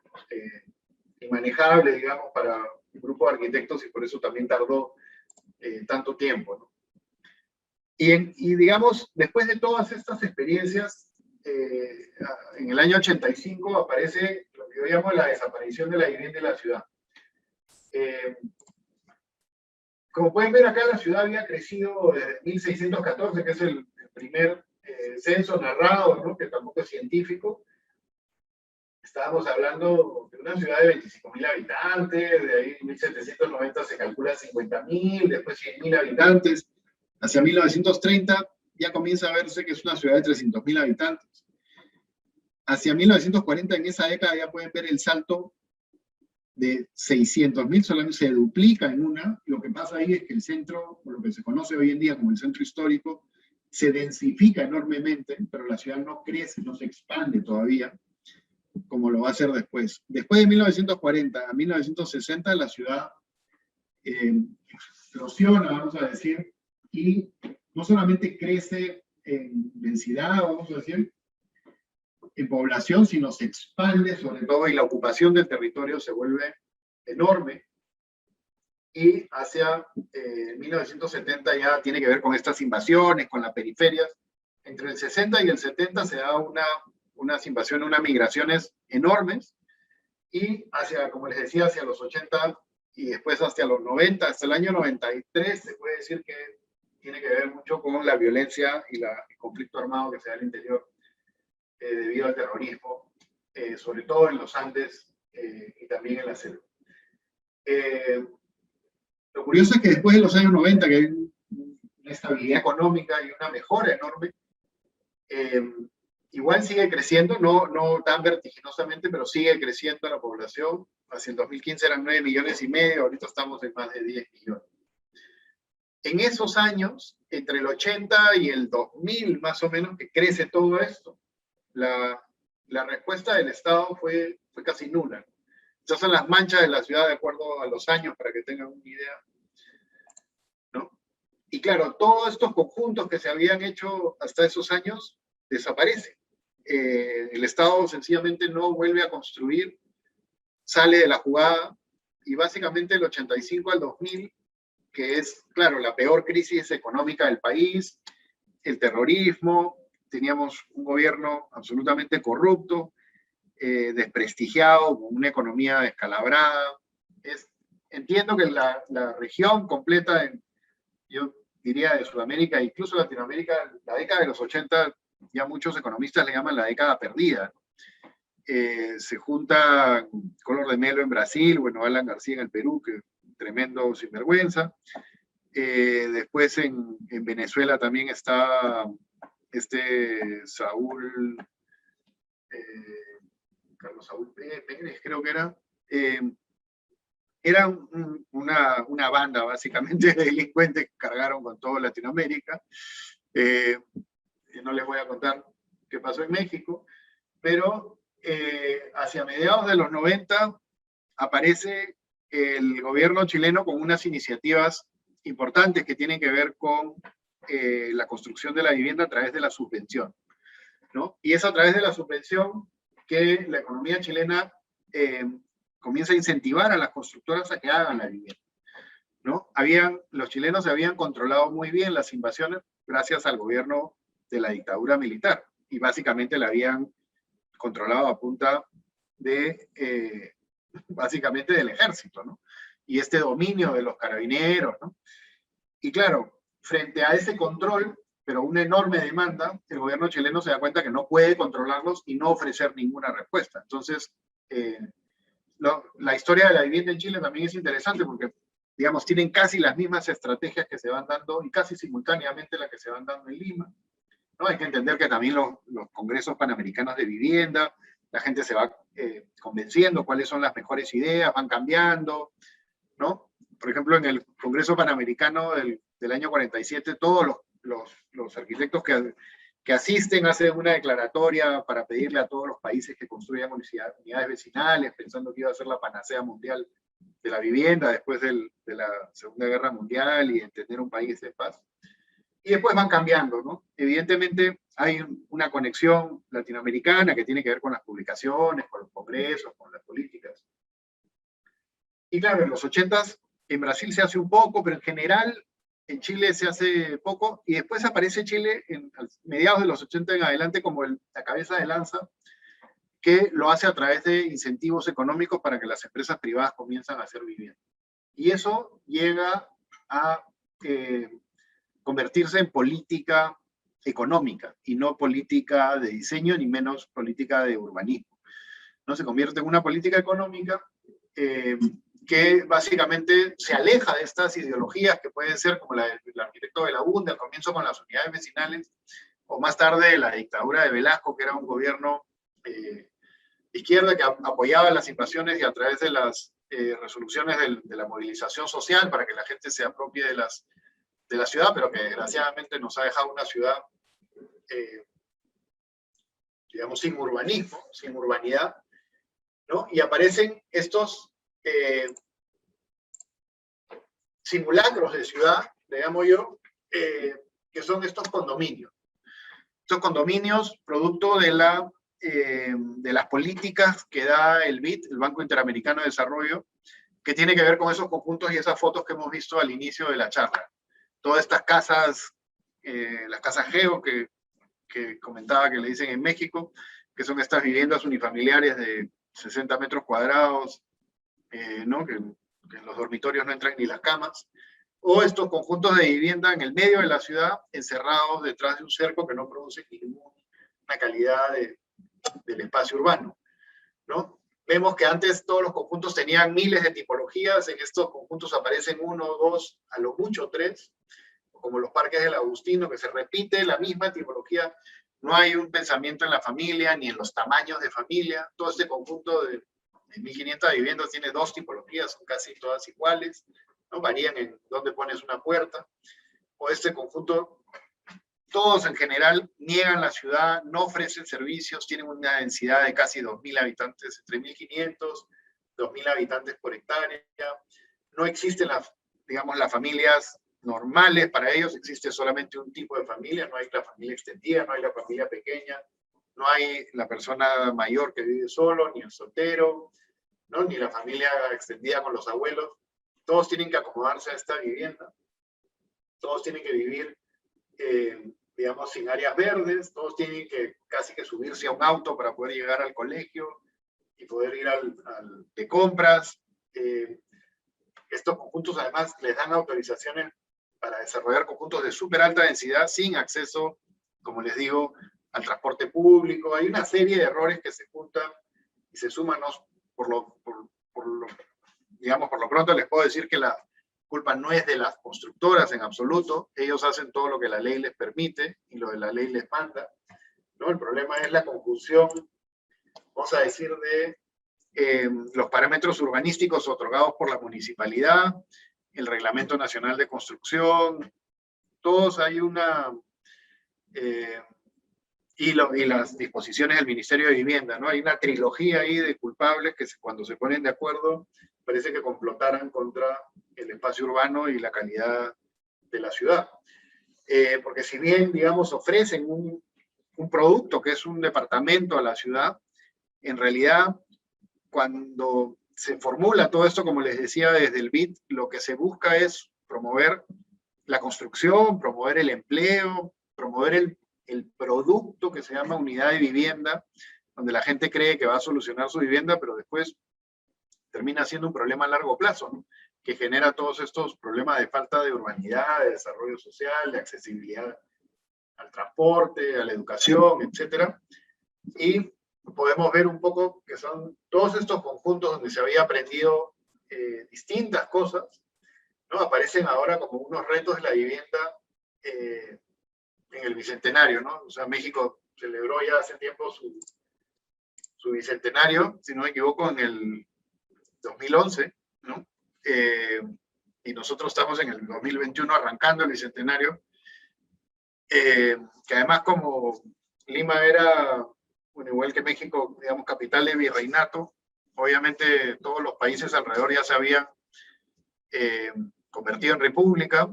inmanejable, digamos, para un grupo de arquitectos, y por eso también tardó tanto tiempo, ¿no? Y digamos, después de todas estas experiencias, en el año 85 aparece lo que yo llamo la desaparición de la vivienda en la ciudad. Como pueden ver acá, la ciudad había crecido desde 1614, que es el primer censo narrado, ¿no? Que tampoco es científico. Estábamos hablando de una ciudad de 25.000 habitantes, de ahí en 1790 se calcula 50.000, después 100.000 habitantes. Hacia 1930 ya comienza a verse que es una ciudad de 300.000 habitantes. Hacia 1940, en esa década, ya pueden ver el salto de 600.000, solamente se duplica en una. Lo que pasa ahí es que el centro, o lo que se conoce hoy en día como el centro histórico, se densifica enormemente, pero la ciudad no crece, no se expande todavía, como lo va a hacer después. Después de 1940 a 1960, la ciudad explosiona, vamos a decir, y no solamente crece en densidad, vamos a decir, en población, sino se expande sobre todo, y la ocupación del territorio se vuelve enorme. Y hacia 1970 ya tiene que ver con estas invasiones, con las periferias. Entre el 60 y el 70 se da unas invasiones, unas migraciones enormes, y hacia, como les decía, hacia los 80 y después hacia los 90, hasta el año 93, se puede decir que tiene que ver mucho con la violencia y el conflicto armado que se da al interior debido al terrorismo, sobre todo en los Andes y también en la selva. Lo curioso es que después de los años 90, que hay una estabilidad económica y una mejora enorme, igual sigue creciendo, no tan vertiginosamente, pero sigue creciendo la población. Hacia el 2015 eran 9,5 millones, ahorita estamos en más de 10 millones. En esos años, entre el 80 y el 2000 más o menos, que crece todo esto, la respuesta del Estado fue casi nula. Estas son las manchas de la ciudad de acuerdo a los años, para que tengan una idea, ¿no? Y claro, todos estos conjuntos que se habían hecho hasta esos años desaparecen. El Estado sencillamente no vuelve a construir, sale de la jugada, y básicamente del 85 al 2000, que es, claro, la peor crisis económica del país, el terrorismo, teníamos un gobierno absolutamente corrupto, desprestigiado, con una economía descalabrada. Entiendo que la región completa, yo diría de Sudamérica, incluso Latinoamérica, la década de los 80, ya muchos economistas le llaman la década perdida. Se junta Collor de Mello en Brasil, bueno, Alan García en el Perú, que tremendo sinvergüenza. Después en Venezuela también está Saúl, Carlos Saúl Pérez, creo que era. Era una banda, básicamente, de delincuentes que cargaron con toda Latinoamérica. No les voy a contar qué pasó en México, pero hacia mediados de los 90 aparece el gobierno chileno con unas iniciativas importantes que tienen que ver con la construcción de la vivienda a través de la subvención, ¿no? Y es a través de la subvención que la economía chilena comienza a incentivar a las constructoras a que hagan la vivienda, ¿no? Los chilenos se habían controlado muy bien las invasiones gracias al gobierno de la dictadura militar, y básicamente la habían controlado a punta de, básicamente del ejército, ¿no? Y este dominio de los carabineros, ¿no? Y claro, frente a ese control, pero una enorme demanda, el gobierno chileno se da cuenta que no puede controlarlos y no ofrecer ninguna respuesta. Entonces, la historia de la vivienda en Chile también es interesante porque, digamos, tienen casi las mismas estrategias que se van dando, y casi simultáneamente las que se van dando en Lima, ¿no? Hay que entender que también los congresos panamericanos de vivienda, la gente se va convenciendo cuáles son las mejores ideas, van cambiando, ¿no? Por ejemplo, en el Congreso Panamericano del año 47, todos los arquitectos que que asisten, hacen una declaratoria para pedirle a todos los países que construyan unidades vecinales, pensando que iba a ser la panacea mundial de la vivienda después de la Segunda Guerra Mundial y de tener un país de paz. Y después van cambiando, ¿no? Evidentemente hay una conexión latinoamericana que tiene que ver con las publicaciones, con los congresos, con las políticas. Y claro, en los 80s en Brasil se hace un poco, pero en general en Chile se hace poco, y después aparece Chile a mediados de los 80 en adelante como la cabeza de lanza, que lo hace a través de incentivos económicos para que las empresas privadas comiencen a hacer vivienda. Y eso llega a convertirse en política económica, y no política de diseño, ni menos política de urbanismo. No se convierte en una política económica que básicamente se aleja de estas ideologías que pueden ser como la del arquitecto de la UNDA, al comienzo con las unidades vecinales, o más tarde la dictadura de Velasco, que era un gobierno de izquierda que apoyaba las invasiones y a través de las resoluciones de la movilización social para que la gente se apropie de la ciudad, pero que desgraciadamente nos ha dejado una ciudad, digamos, sin urbanismo, sin urbanidad, ¿no? Y aparecen estos simulacros de ciudad, le llamo yo, que son estos condominios. Estos condominios, producto de las políticas que da el BID, el Banco Interamericano de Desarrollo, que tiene que ver con esos conjuntos y esas fotos que hemos visto al inicio de la charla. Todas estas casas, las casas Geo que comentaba que le dicen en México, que son estas viviendas unifamiliares de 60 metros cuadrados, ¿no? que en los dormitorios no entran ni las camas, o estos conjuntos de vivienda en el medio de la ciudad, encerrados detrás de un cerco que no produce ninguna calidad del espacio urbano, ¿no? Vemos que antes todos los conjuntos tenían miles de tipologías, en estos conjuntos aparecen 1, 2, a lo mucho 3, como los parques del Agustino, que se repite la misma tipología, no hay un pensamiento en la familia, ni en los tamaños de familia, todo este conjunto de 1.500 viviendas tiene 2 tipologías, son casi todas iguales, ¿no? Varían en dónde pones una puerta, o este conjunto, todos en general niegan la ciudad, no ofrecen servicios, tienen una densidad de casi 2.000 habitantes, entre 1.500, 2.000 habitantes por hectárea, no existen digamos, las familias normales, para ellos existe solamente un tipo de familia, no hay la familia extendida, no hay la familia pequeña, no hay la persona mayor que vive solo, ni el soltero, ¿no? Ni la familia extendida con los abuelos. Todos tienen que acomodarse a esta vivienda, todos tienen que vivir, digamos, sin áreas verdes, todos tienen que casi que subirse a un auto para poder llegar al colegio y poder ir de compras. Estos conjuntos además les dan autorizaciones para desarrollar conjuntos de súper alta densidad sin acceso, como les digo, al transporte público. Hay una serie de errores que se juntan y se suman. Digamos, por lo pronto les puedo decir que la culpa no es de las constructoras en absoluto. Ellos hacen todo lo que la ley les permite y lo de la ley les manda, ¿no? El problema es la conjunción, vamos a decir, de los parámetros urbanísticos otorgados por la municipalidad, el Reglamento Nacional de Construcción, todos hay una... y las disposiciones del Ministerio de Vivienda, ¿no? Hay una trilogía ahí de culpables que cuando se ponen de acuerdo parece que complotaran contra el espacio urbano y la calidad de la ciudad. Porque si bien, digamos, ofrecen un producto que es un departamento a la ciudad, en realidad, cuando se formula todo esto, como les decía, desde el BID, lo que se busca es promover la construcción, promover el empleo, promover el producto que se llama unidad de vivienda, donde la gente cree que va a solucionar su vivienda, pero después termina siendo un problema a largo plazo, ¿no? Que genera todos estos problemas de falta de urbanidad, de desarrollo social, de accesibilidad al transporte, a la educación, etc. Y podemos ver un poco que son todos estos conjuntos donde se había aprendido distintas cosas, ¿no? Aparecen ahora como unos retos de la vivienda en el Bicentenario, ¿no? O sea, México celebró ya hace tiempo su Bicentenario, si no me equivoco, en el 2011, ¿no? Y nosotros estamos en el 2021 arrancando el Bicentenario, que además como Lima era, bueno, igual que México, digamos, capital de virreinato, obviamente todos los países alrededor ya se habían convertido en república,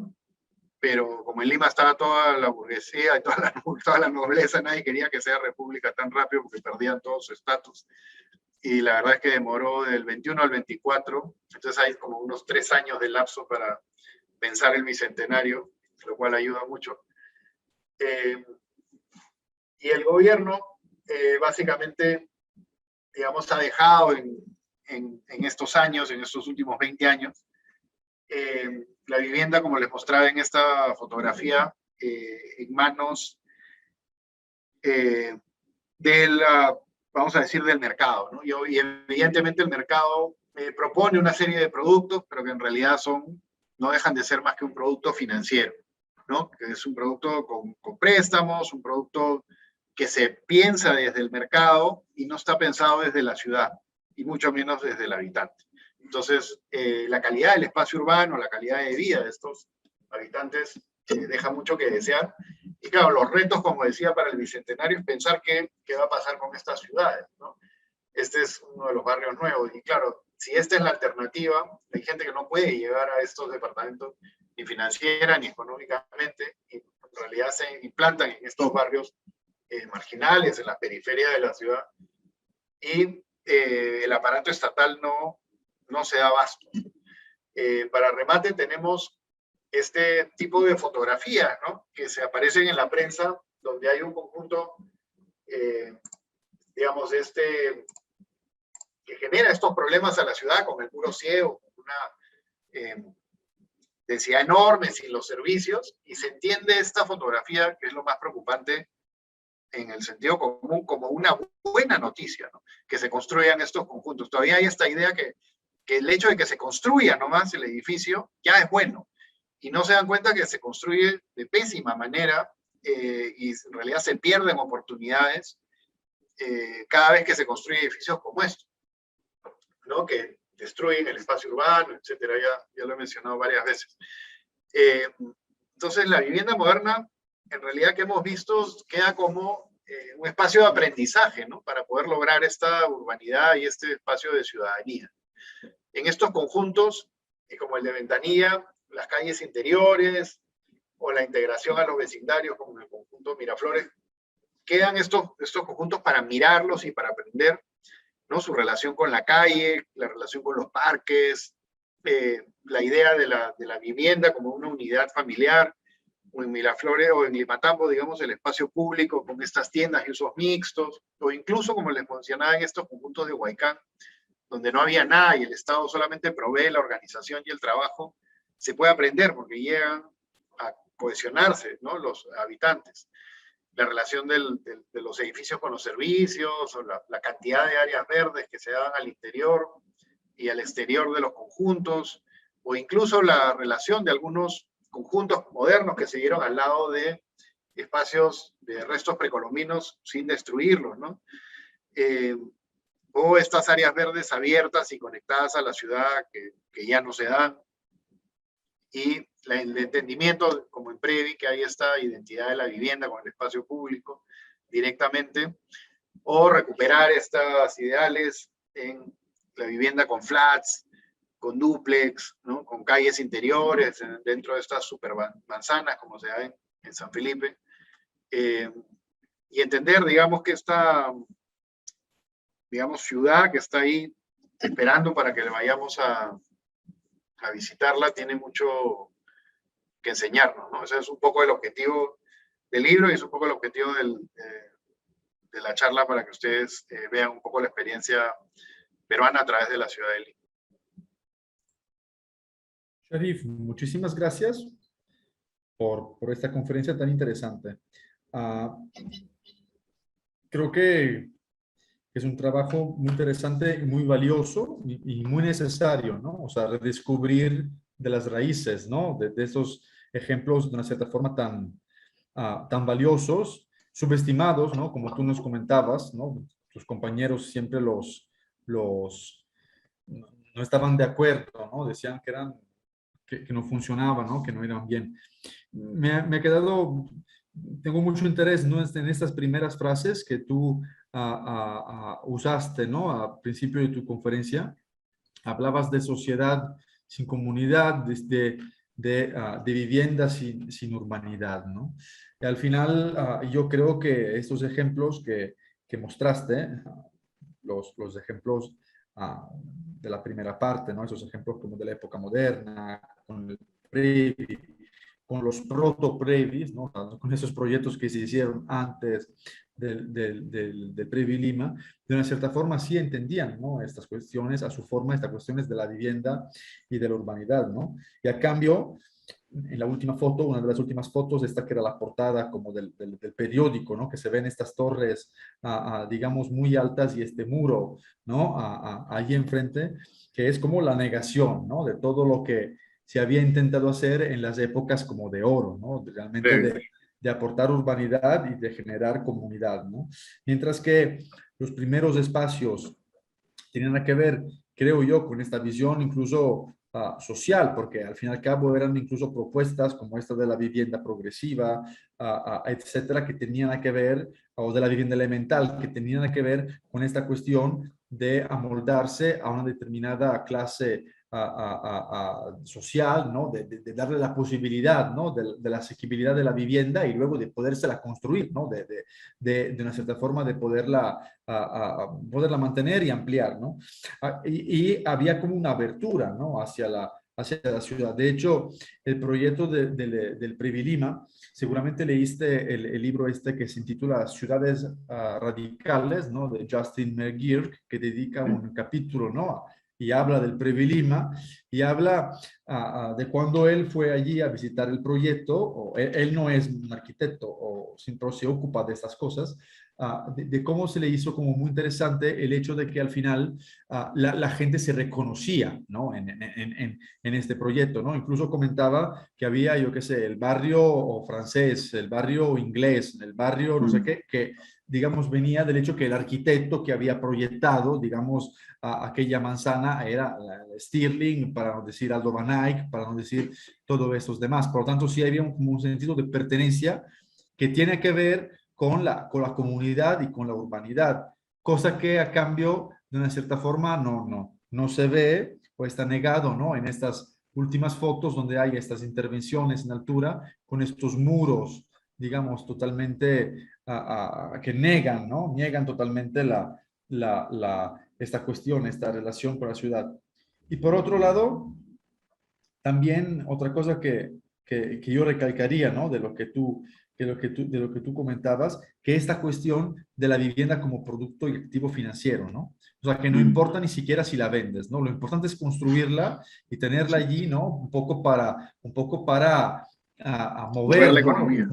pero como en Lima estaba toda la burguesía y toda la nobleza, nadie quería que sea república tan rápido porque perdían todo su estatus. Y la verdad es que demoró del 21 al 24, entonces hay como unos 3 años de lapso para pensar el bicentenario, lo cual ayuda mucho. Y el gobierno básicamente, digamos, ha dejado en estos años, en estos últimos 20 años, la vivienda, como les mostraba en esta fotografía, en manos vamos a decir, del mercado, ¿no? Y evidentemente el mercado propone una serie de productos, pero que en realidad no dejan de ser más que un producto financiero, ¿no? Que es un producto con préstamos, un producto que se piensa desde el mercado y no está pensado desde la ciudad, y mucho menos desde el habitante. Entonces, la calidad del espacio urbano, la calidad de vida de estos habitantes deja mucho que desear. Y claro, los retos, como decía, para el Bicentenario es pensar qué va a pasar con estas ciudades, ¿no? Este es uno de los barrios nuevos. Y claro, si esta es la alternativa, hay gente que no puede llegar a estos departamentos ni financiera ni económicamente, y en realidad se implantan en estos barrios marginales, en las periferias de la ciudad, y el aparato estatal no se da abasto. Para remate tenemos este tipo de fotografías, ¿no? Que se aparecen en la prensa, donde hay un conjunto, digamos, que genera estos problemas a la ciudad con el muro ciego, con una densidad enorme, sin los servicios, y se entiende esta fotografía, que es lo más preocupante en el sentido común, como una buena noticia, ¿no? Que se construyan estos conjuntos. Todavía hay esta idea que el hecho de que se construya nomás el edificio ya es bueno, y no se dan cuenta que se construye de pésima manera y en realidad se pierden oportunidades cada vez que se construyen edificios como estos, ¿no? Que destruyen el espacio urbano, etcétera. Ya lo he mencionado varias veces. Entonces, la vivienda moderna, en realidad que hemos visto, queda como un espacio de aprendizaje, ¿no? Para poder lograr esta urbanidad y este espacio de ciudadanía. En estos conjuntos, como el de Ventanilla, las calles interiores o la integración a los vecindarios, como en el conjunto Miraflores, quedan estos conjuntos para mirarlos y para aprender, ¿no? Su relación con la calle, la relación con los parques, la idea de la vivienda como una unidad familiar, o en Miraflores o en Limatambo, digamos, el espacio público con estas tiendas y usos mixtos, o incluso, como les mencionaba, en estos conjuntos de Huaycán, donde no había nada y el Estado solamente provee la organización y el trabajo, se puede aprender porque llegan a cohesionarse, ¿no? Los habitantes. La relación de los edificios con los servicios, o la cantidad de áreas verdes que se dan al interior y al exterior de los conjuntos, o incluso la relación de algunos conjuntos modernos que se dieron al lado de espacios de restos precolombinos sin destruirlos, ¿no? O estas áreas verdes abiertas y conectadas a la ciudad que ya no se dan, y el entendimiento, como en Previ, que hay esta identidad de la vivienda con el espacio público directamente, o recuperar estas ideales en la vivienda con flats, con dúplex, ¿no? Con calles interiores, dentro de estas supermanzanas, como se da en San Felipe, y entender, digamos, que esta, digamos, ciudad que está ahí esperando para que le vayamos a visitarla, tiene mucho que enseñarnos, ¿no? Ese es un poco el objetivo del libro y es un poco el objetivo de la charla, para que ustedes vean un poco la experiencia peruana a través de la ciudad de Lima. Sharif, muchísimas gracias por esta conferencia tan interesante. Creo que es un trabajo muy interesante y muy valioso y muy necesario, ¿no? O sea, redescubrir de las raíces, ¿no? De estos ejemplos de una cierta forma tan valiosos, subestimados, ¿no? Como tú nos comentabas, ¿no? Tus compañeros siempre no estaban de acuerdo, ¿no? Decían que no funcionaban, ¿no? Que no eran bien. Me ha quedado tengo mucho interés, ¿no? En estas primeras frases que tú usaste, ¿no? Al principio de tu conferencia. Hablabas de sociedad sin comunidad, de vivienda sin urbanidad, ¿no? Y al final, yo creo que estos ejemplos que mostraste, los ejemplos de la primera parte, ¿no? Esos ejemplos como de la época moderna, con el Previ, con los proto-Previs, ¿no? Con esos proyectos que se hicieron antes del Previ Lima, de una cierta forma sí entendían, ¿no? Estas cuestiones, a su forma, estas cuestiones de la vivienda y de la urbanidad, ¿no? Y a cambio, en la última foto, una de las últimas fotos, esta que era la portada como del periódico, ¿no? Que se ven estas torres, digamos, muy altas y este muro, ¿no? Allí enfrente, que es como la negación, ¿no? De todo lo que se había intentado hacer en las épocas como de oro, ¿no? Realmente de aportar urbanidad y de generar comunidad, ¿no? Mientras que los primeros espacios tenían que ver, creo yo, con esta visión incluso social, porque al fin y al cabo eran incluso propuestas como esta de la vivienda progresiva, etcétera, que tenían que ver, o de la vivienda elemental, que tenían que ver con esta cuestión de amoldarse a una determinada clase social, ¿no? De darle la posibilidad, ¿no? De la asequibilidad de la vivienda y luego de podérsela construir, ¿no? De una cierta forma de poderla mantener y ampliar, ¿no? Y había como una abertura, ¿no? Hacia la ciudad. De hecho, el proyecto del Previlima, seguramente leíste el libro este que se intitula Ciudades Radicales, ¿no? De Justin McGeer, que dedica un capítulo, ¿no? Y habla del Previlima y habla de cuando él fue allí a visitar el proyecto, o él no es un arquitecto, o siempre se ocupa de estas cosas, de cómo se le hizo como muy interesante el hecho de que al final la gente se reconocía, ¿no? En este proyecto, ¿no? Incluso comentaba que había, yo qué sé, el barrio francés, el barrio inglés, el barrio no sé qué, que digamos venía del hecho que el arquitecto que había proyectado, digamos, aquella manzana era Stirling, para no decir Aldo Van Eyck, para no decir todos estos demás. Por lo tanto, sí había como un sentido de pertenencia que tiene que ver con la comunidad y con la urbanidad, cosa que a cambio, de una cierta forma, no se ve o está negado, ¿no? En estas últimas fotos donde hay estas intervenciones en altura con estos muros, digamos, totalmente que negan, ¿no? Niegan totalmente esta cuestión, esta relación con la ciudad. Y por otro lado, también otra cosa que yo recalcaría, ¿no? De lo que tú comentabas, que esta cuestión de la vivienda como producto y activo financiero, ¿no? O sea, que no importa ni siquiera si la vendes, ¿no? Lo importante es construirla y tenerla allí, ¿no? Un poco para Mover mover, la ¿no? economía.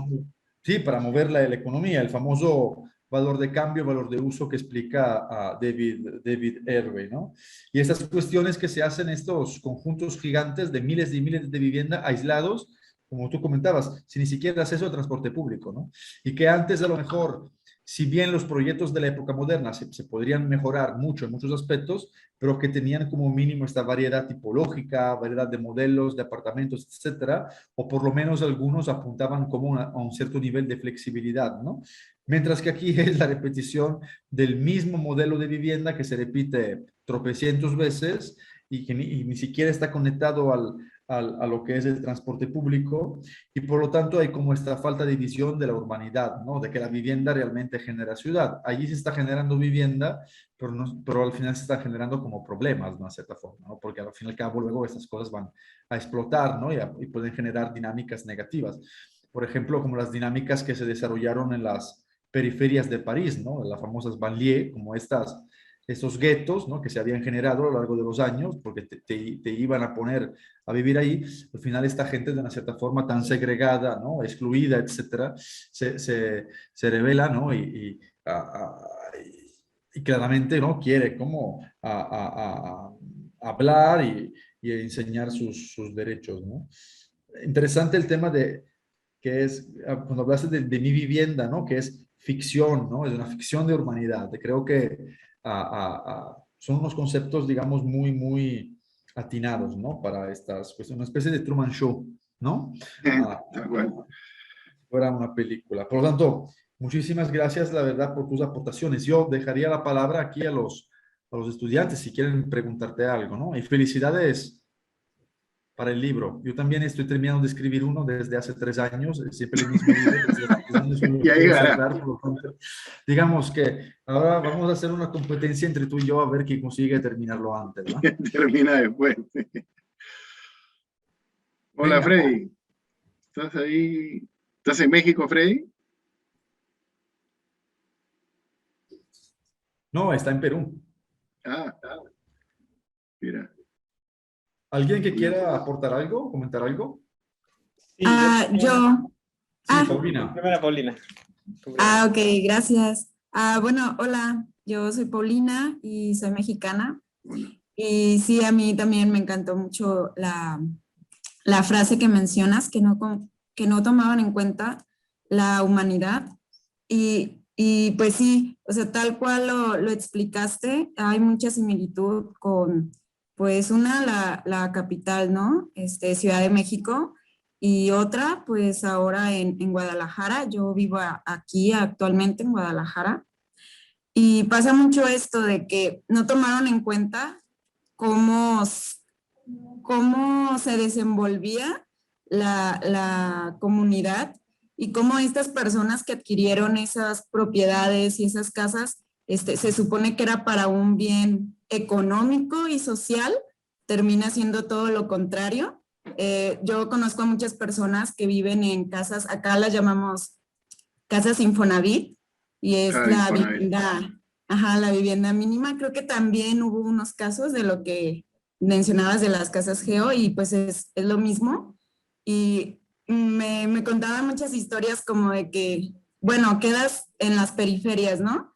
Sí, para mover la economía, el famoso valor de cambio, valor de uso que explica David Erwey, ¿no? Y esas cuestiones que se hacen, estos conjuntos gigantes de miles y miles de viviendas aislados, como tú comentabas, sin ni siquiera acceso al transporte público, ¿no? Y que antes a lo mejor, si bien los proyectos de la época moderna se podrían mejorar mucho en muchos aspectos, pero que tenían como mínimo esta variedad tipológica, variedad de modelos, de apartamentos, etcétera, o por lo menos algunos apuntaban como a un cierto nivel de flexibilidad, ¿no? Mientras que aquí es la repetición del mismo modelo de vivienda que se repite tropecientos veces y que ni siquiera está conectado a lo que es el transporte público y por lo tanto hay como esta falta de visión de la urbanidad, ¿no? De que la vivienda realmente genera ciudad. Allí se está generando vivienda, pero al final se está generando como problemas, ¿no? De cierta forma, ¿no? Porque al fin y al cabo luego estas cosas van a explotar, ¿no? Y pueden generar dinámicas negativas. Por ejemplo, como las dinámicas que se desarrollaron en las periferias de París, ¿no? Las famosas banlieues, como estos guetos, ¿no? Que se habían generado a lo largo de los años, porque te iban a poner a vivir ahí. Al final esta gente de una cierta forma tan segregada, ¿no? Excluida, etcétera, se revela, ¿no? Y claramente, ¿no? Quiere como hablar y enseñar sus derechos, ¿no? Interesante el tema de que es, cuando hablaste de mi vivienda, ¿no? Que es ficción, ¿no? Es una ficción de urbanidad. Creo que son unos conceptos, digamos, muy atinados, ¿no? Para estas cuestiones, una especie de Truman Show, ¿no? Ah, Tal cual. fuera una película. Por lo tanto, muchísimas gracias, la verdad, por tus aportaciones. Yo dejaría la palabra aquí a los estudiantes si quieren preguntarte algo, ¿no? Y felicidades para el libro. Yo también estoy terminando de escribir uno desde hace 3 años, siempre el mismo libro, desde hace 3 años no lo Ya puedo llegará. cerrar, por lo tanto, digamos que ahora vamos a hacer una competencia entre tú y yo a ver quién consigue terminarlo antes, ¿no? Termina después. Hola, Venga. Freddy. ¿Estás ahí? ¿Estás en México, Freddy? No, está en Perú. Ah, mira, ¿Alguien que quiera curioso. aportar algo, comentar algo? Sí, yo tenía... Yo. Sí, Ah, Paulina. Primera, Paulina. Tú primero. ok, gracias. Bueno, hola, yo soy Paulina y soy mexicana. Y sí, a mí también me encantó mucho la frase que mencionas, que no tomaban en cuenta la humanidad. Y pues sí, o sea, tal cual lo explicaste, hay mucha similitud con, pues una, la capital, ¿no? Ciudad de México, y otra, pues ahora en Guadalajara. Yo vivo aquí actualmente en Guadalajara, y pasa mucho esto de que no tomaron en cuenta cómo, cómo se desenvolvía la comunidad y cómo estas personas que adquirieron esas propiedades y esas casas, se supone que era para un bien económico y social, termina siendo todo lo contrario. Yo conozco a muchas personas que viven en casas, acá las llamamos casas Infonavit, y es Ah, la Infonavit. vivienda, ajá, la vivienda mínima. Creo que también hubo unos casos de lo que mencionabas de las casas Geo, y pues es lo mismo. Y me contaban muchas historias como de que, bueno, quedas en las periferias, ¿no?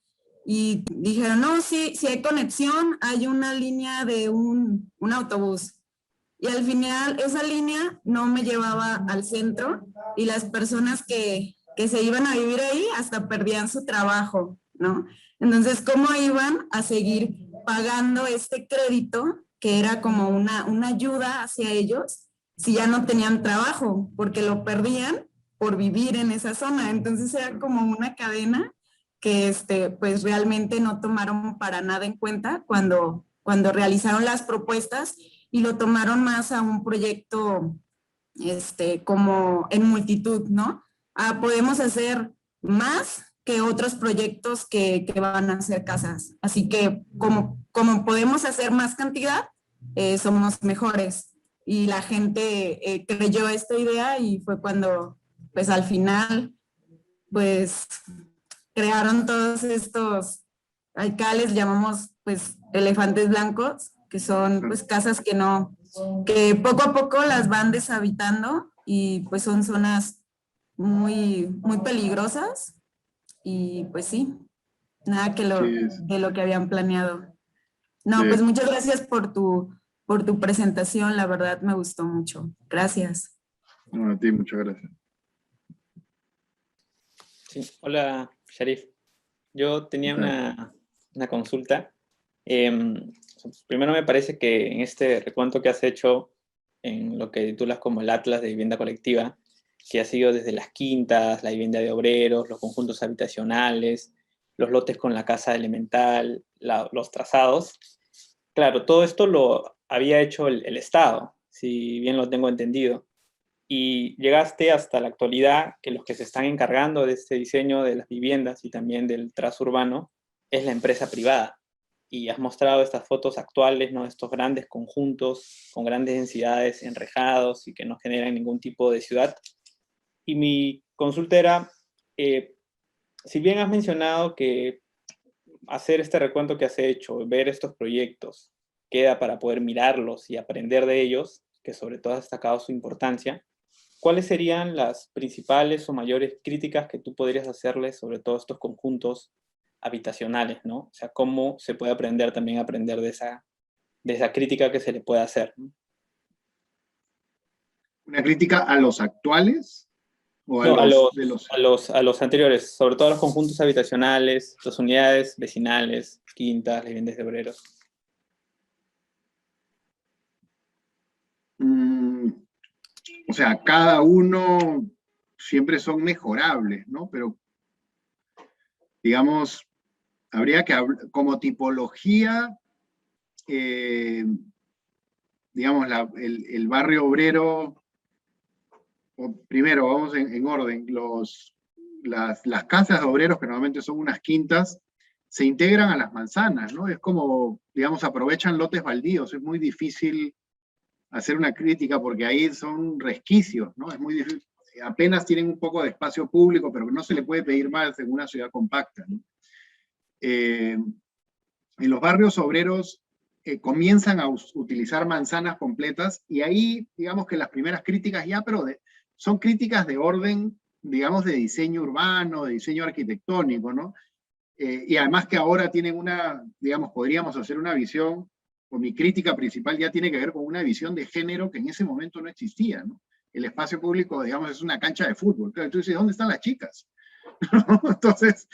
Y dijeron, no, sí, si hay conexión, hay una línea de un autobús. Y al final esa línea no me llevaba al centro, y las personas que se iban a vivir ahí hasta perdían su trabajo, ¿no? Entonces, ¿cómo iban a seguir pagando este crédito que era como una ayuda hacia ellos si ya no tenían trabajo? Porque lo perdían por vivir en esa zona. Entonces era como una cadena que pues realmente no tomaron para nada en cuenta cuando realizaron las propuestas, y lo tomaron más a un proyecto como en multitud, ¿no? Podemos hacer más que otros proyectos que van a hacer casas. Así que como podemos hacer más cantidad, somos mejores. Y la gente creyó esta idea, y fue cuando, pues al final, pues crearon todos estos, acá les llamamos pues elefantes blancos, que son pues casas que poco a poco las van deshabitando, y pues son zonas muy peligrosas, y pues sí, nada Sí, de lo que habían planeado. No, pues sí. muchas gracias por tu presentación, la verdad me gustó mucho. Gracias. No, a ti, muchas gracias. Sí. Hola, Sharif. Yo ¿Qué tenía tal? una consulta. Primero me parece que en este recuento que has hecho, en lo que titulas como el Atlas de Vivienda Colectiva, que ha sido desde las quintas, la vivienda de obreros, los conjuntos habitacionales, los lotes con la casa elemental, los trazados. Claro, todo esto lo había hecho el Estado, si bien lo tengo entendido. Y llegaste hasta la actualidad que los que se están encargando de este diseño de las viviendas y también del trazo urbano es la empresa privada. Y has mostrado estas fotos actuales, ¿no? Estos grandes conjuntos con grandes densidades enrejados y que no generan ningún tipo de ciudad. Y mi consulta era, si bien has mencionado que hacer este recuento que has hecho, ver estos proyectos, queda para poder mirarlos y aprender de ellos, que sobre todo has destacado su importancia, ¿cuáles serían las principales o mayores críticas que tú podrías hacerles sobre todos estos conjuntos habitacionales, ¿no? O sea, ¿cómo se puede aprender también a aprender de esa crítica que se le puede hacer, ¿no? ¿Una crítica a los actuales o a No, los de los... a los anteriores, sobre todo a los conjuntos habitacionales, las unidades vecinales, quintas, viviendas de obreros. Mm, o sea, cada uno siempre son mejorables, ¿no? Pero, digamos, habría que, como tipología, digamos, el barrio obrero, primero, vamos en orden, las casas de obreros, que normalmente son unas quintas, se integran a las manzanas, ¿no? Es como, digamos, aprovechan lotes baldíos, es muy difícil hacer una crítica porque ahí son resquicios, ¿no? Es muy difícil, apenas tienen un poco de espacio público, pero no se le puede pedir más en una ciudad compacta, ¿no? En los barrios obreros comienzan a utilizar manzanas completas y ahí, digamos que las primeras críticas ya, pero son críticas de orden, digamos, de diseño urbano, de diseño arquitectónico, ¿no? Y además que ahora tienen digamos, podríamos hacer una visión, o mi crítica principal ya tiene que ver con una visión de género que en ese momento no existía, ¿no? El espacio público, digamos, es una cancha de fútbol. Claro, entonces, ¿dónde están las chicas? Entonces,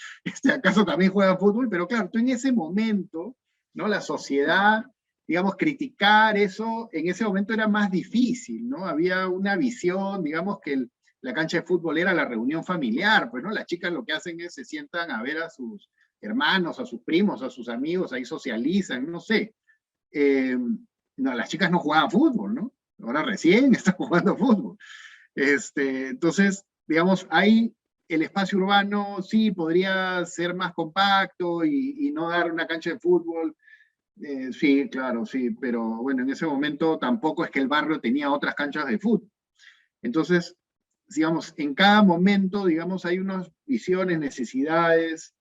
¿acaso también juegan fútbol? Pero claro, tú en ese momento, ¿no? La sociedad, digamos, criticar eso, en ese momento era más difícil, ¿no? Había una visión, digamos, que la cancha de fútbol era la reunión familiar, pues, ¿no? Las chicas lo que hacen es se sientan a ver a sus hermanos, a sus primos, a sus amigos, ahí socializan, no sé. No, las chicas no jugaban fútbol, ¿no? Ahora recién están jugando fútbol. Entonces, digamos, hay el espacio urbano, sí, podría ser más compacto y no dar una cancha de fútbol. Sí, claro, sí, pero bueno, en ese momento tampoco es que el barrio tenía otras canchas de fútbol. Entonces, digamos, en cada momento, digamos, hay unas visiones, necesidades,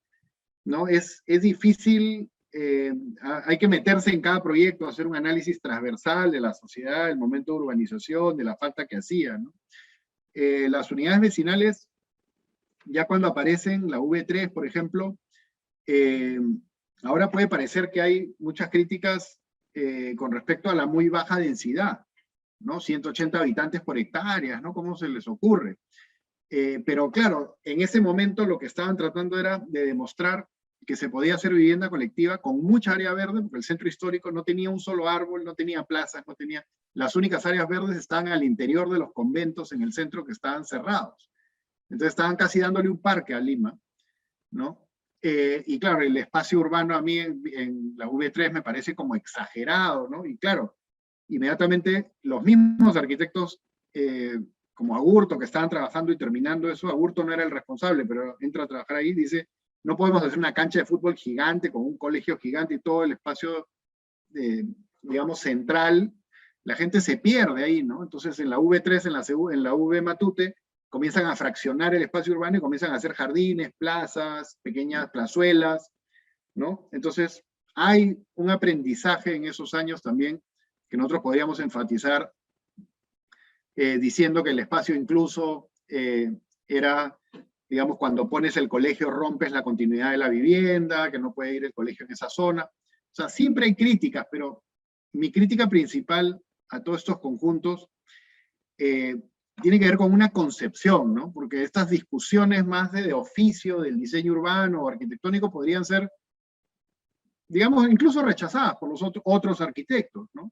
¿no? Es difícil, hay que meterse en cada proyecto, hacer un análisis transversal de la sociedad, el momento de urbanización, de la falta que hacía, ¿no? Las unidades vecinales, ya cuando aparecen, la V3, por ejemplo, ahora puede parecer que hay muchas críticas con respecto a la muy baja densidad, ¿no? 180 habitantes por hectárea, ¿no? ¿Cómo se les ocurre? Pero claro, en ese momento lo que estaban tratando era de demostrar que se podía hacer vivienda colectiva con mucha área verde, porque el centro histórico no tenía un solo árbol, no tenía plazas, no tenía... Las únicas áreas verdes estaban al interior de los conventos en el centro que estaban cerrados. Entonces estaban casi dándole un parque a Lima, ¿no? Y claro, el espacio urbano a mí en la V3 me parece como exagerado, ¿no? Y claro, inmediatamente los mismos arquitectos como Agurto, que estaban trabajando y terminando eso, Agurto no era el responsable, pero entra a trabajar ahí y dice, no podemos hacer una cancha de fútbol gigante con un colegio gigante y todo el espacio, digamos, central, la gente se pierde ahí, ¿no? Entonces en la V3, en la V Matute, comienzan a fraccionar el espacio urbano y comienzan a hacer jardines, plazas, pequeñas plazuelas, ¿no? Entonces hay un aprendizaje en esos años también que nosotros podríamos enfatizar diciendo que el espacio incluso era, digamos, cuando pones el colegio rompes la continuidad de la vivienda, que no puede ir el colegio en esa zona. O sea, siempre hay críticas, pero mi crítica principal a todos estos conjuntos tiene que ver con una concepción, ¿no? Porque estas discusiones más de oficio del diseño urbano o arquitectónico podrían ser, digamos, incluso rechazadas por los otros arquitectos, ¿no?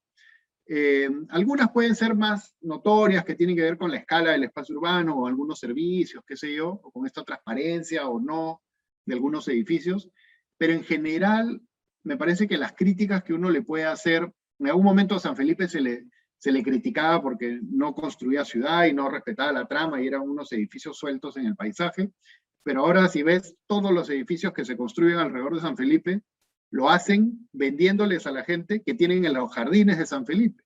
Algunas pueden ser más notorias, que tienen que ver con la escala del espacio urbano o algunos servicios, qué sé yo, o con esta transparencia o no de algunos edificios, pero en general me parece que las críticas que uno le puede hacer, en algún momento a San Felipe se le criticaba porque no construía ciudad y no respetaba la trama y eran unos edificios sueltos en el paisaje, pero ahora si ves todos los edificios que se construyen alrededor de San Felipe, lo hacen vendiéndoles a la gente que tienen en los jardines de San Felipe,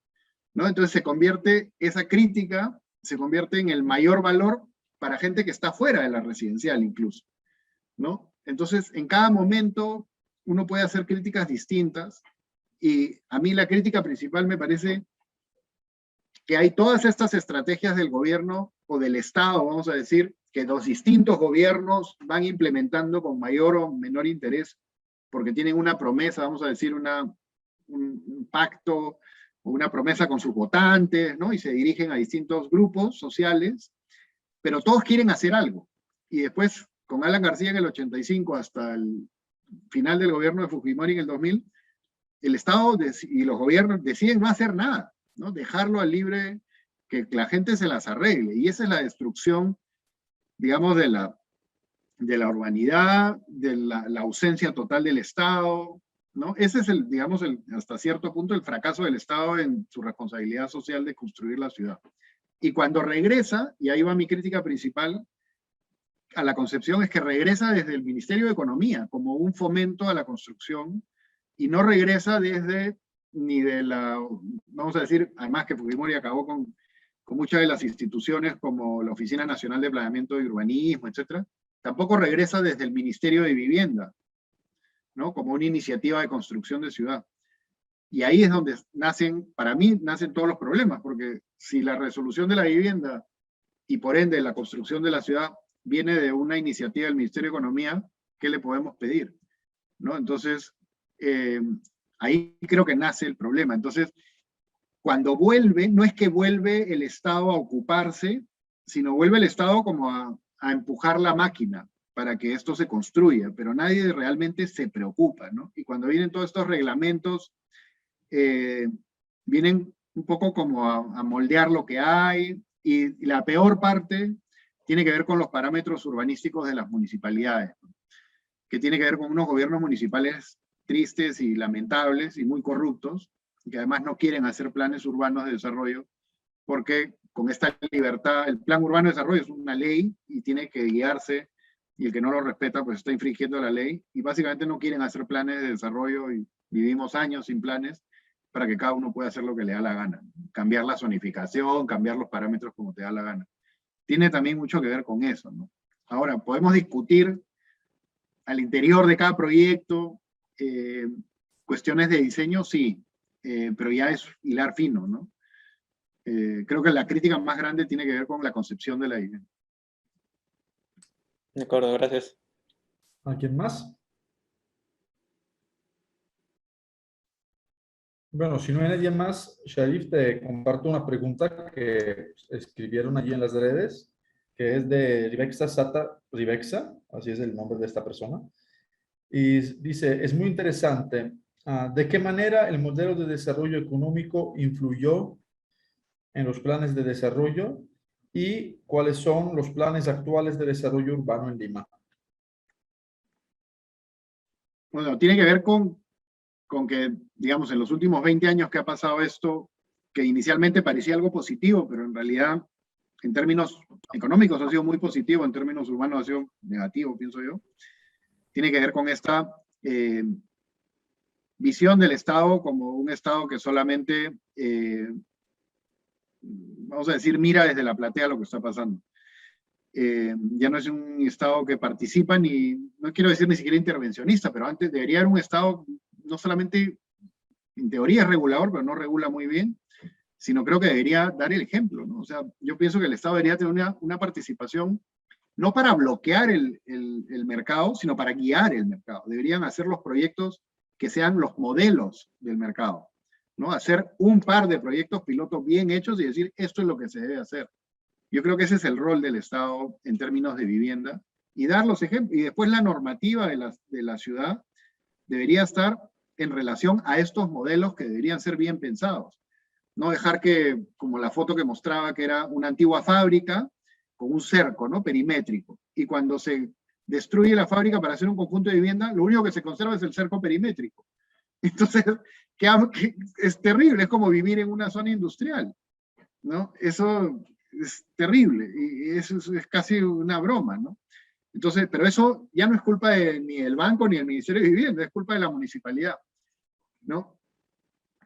¿no? Entonces se convierte, esa crítica se convierte en el mayor valor para gente que está fuera de la residencial incluso, ¿no? Entonces en cada momento uno puede hacer críticas distintas y a mí la crítica principal me parece que hay todas estas estrategias del gobierno o del Estado, vamos a decir, que los distintos gobiernos van implementando con mayor o menor interés porque tienen una promesa, vamos a decir, un pacto o una promesa con sus votantes, ¿no? Y se dirigen a distintos grupos sociales, pero todos quieren hacer algo. Y después, con Alan García en el 85 hasta el final del gobierno de Fujimori en el 2000, el Estado y los gobiernos deciden no hacer nada, ¿no? Dejarlo al libre, que la gente se las arregle. Y esa es la destrucción digamos, de la urbanidad, de la ausencia total del Estado, ¿no? Ese es digamos, hasta cierto punto el fracaso del Estado en su responsabilidad social de construir la ciudad. Y cuando regresa, y ahí va mi crítica principal a la concepción, es que regresa desde el Ministerio de Economía como un fomento a la construcción y no regresa desde ni de vamos a decir, además que Fujimori acabó con muchas de las instituciones como la Oficina Nacional de Planeamiento y Urbanismo, etcétera, tampoco regresa desde el Ministerio de Vivienda, ¿no? Como una iniciativa de construcción de ciudad. Y ahí es donde para mí nacen todos los problemas, porque si la resolución de la vivienda y por ende la construcción de la ciudad viene de una iniciativa del Ministerio de Economía, ¿qué le podemos pedir? ¿No? Entonces, ahí creo que nace el problema. Entonces, cuando vuelve, no es que vuelve el Estado a ocuparse, sino vuelve el Estado como a empujar la máquina para que esto se construya, pero nadie realmente se preocupa, ¿no? Y cuando vienen todos estos reglamentos, vienen un poco como a moldear lo que hay, y la peor parte tiene que ver con los parámetros urbanísticos de las municipalidades, ¿no? Que tiene que ver con unos gobiernos municipales tristes y lamentables y muy corruptos, que además no quieren hacer planes urbanos de desarrollo, porque con esta libertad, el plan urbano de desarrollo es una ley y tiene que guiarse, y el que no lo respeta pues está infringiendo la ley, y básicamente no quieren hacer planes de desarrollo, y vivimos años sin planes, para que cada uno pueda hacer lo que le da la gana, cambiar la zonificación, cambiar los parámetros como te da la gana. Tiene también mucho que ver con eso, ¿no? Ahora, podemos discutir al interior de cada proyecto, cuestiones de diseño, sí, pero ya es hilar fino, ¿no? Creo que la crítica más grande tiene que ver con la concepción de la vivienda. De acuerdo, gracias. ¿Alguien más? Bueno, si no hay nadie más, Sharif, te comparto una pregunta que escribieron allí en las redes, que es de Rivexa Sata Rivexa, así es el nombre de esta persona. Y dice, es muy interesante, ¿de qué manera el modelo de desarrollo económico influyó en los planes de desarrollo y cuáles son los planes actuales de desarrollo urbano en Lima? Bueno, tiene que ver con que, digamos, en los últimos 20 años que ha pasado esto, que inicialmente parecía algo positivo, pero en realidad, en términos económicos ha sido muy positivo, en términos urbanos ha sido negativo, pienso yo. Tiene que ver con esta visión del Estado como un Estado que solamente, vamos a decir, mira desde la platea lo que está pasando. Ya no es un Estado que participa, no quiero decir ni siquiera intervencionista, pero antes debería haber un Estado no solamente en teoría es regulador, pero no regula muy bien, sino creo que debería dar el ejemplo, ¿no? O sea, yo pienso que el Estado debería tener una participación no para bloquear el mercado, sino para guiar el mercado. Deberían hacer los proyectos que sean los modelos del mercado, ¿no? Hacer un par de proyectos pilotos bien hechos y decir, esto es lo que se debe hacer. Yo creo que ese es el rol del Estado en términos de vivienda, y dar los ejemplos. Y después la normativa de la ciudad debería estar en relación a estos modelos que deberían ser bien pensados. No dejar que, como la foto que mostraba, que era una antigua fábrica con un cerco, ¿no? Perimétrico. Y cuando se destruye la fábrica para hacer un conjunto de vivienda, lo único que se conserva es el cerco perimétrico. Entonces, es terrible, es como vivir en una zona industrial, ¿no? Eso es terrible, y eso es casi una broma, ¿no? Entonces, pero eso ya no es culpa ni del banco ni del Ministerio de Vivienda, es culpa de la municipalidad, ¿no?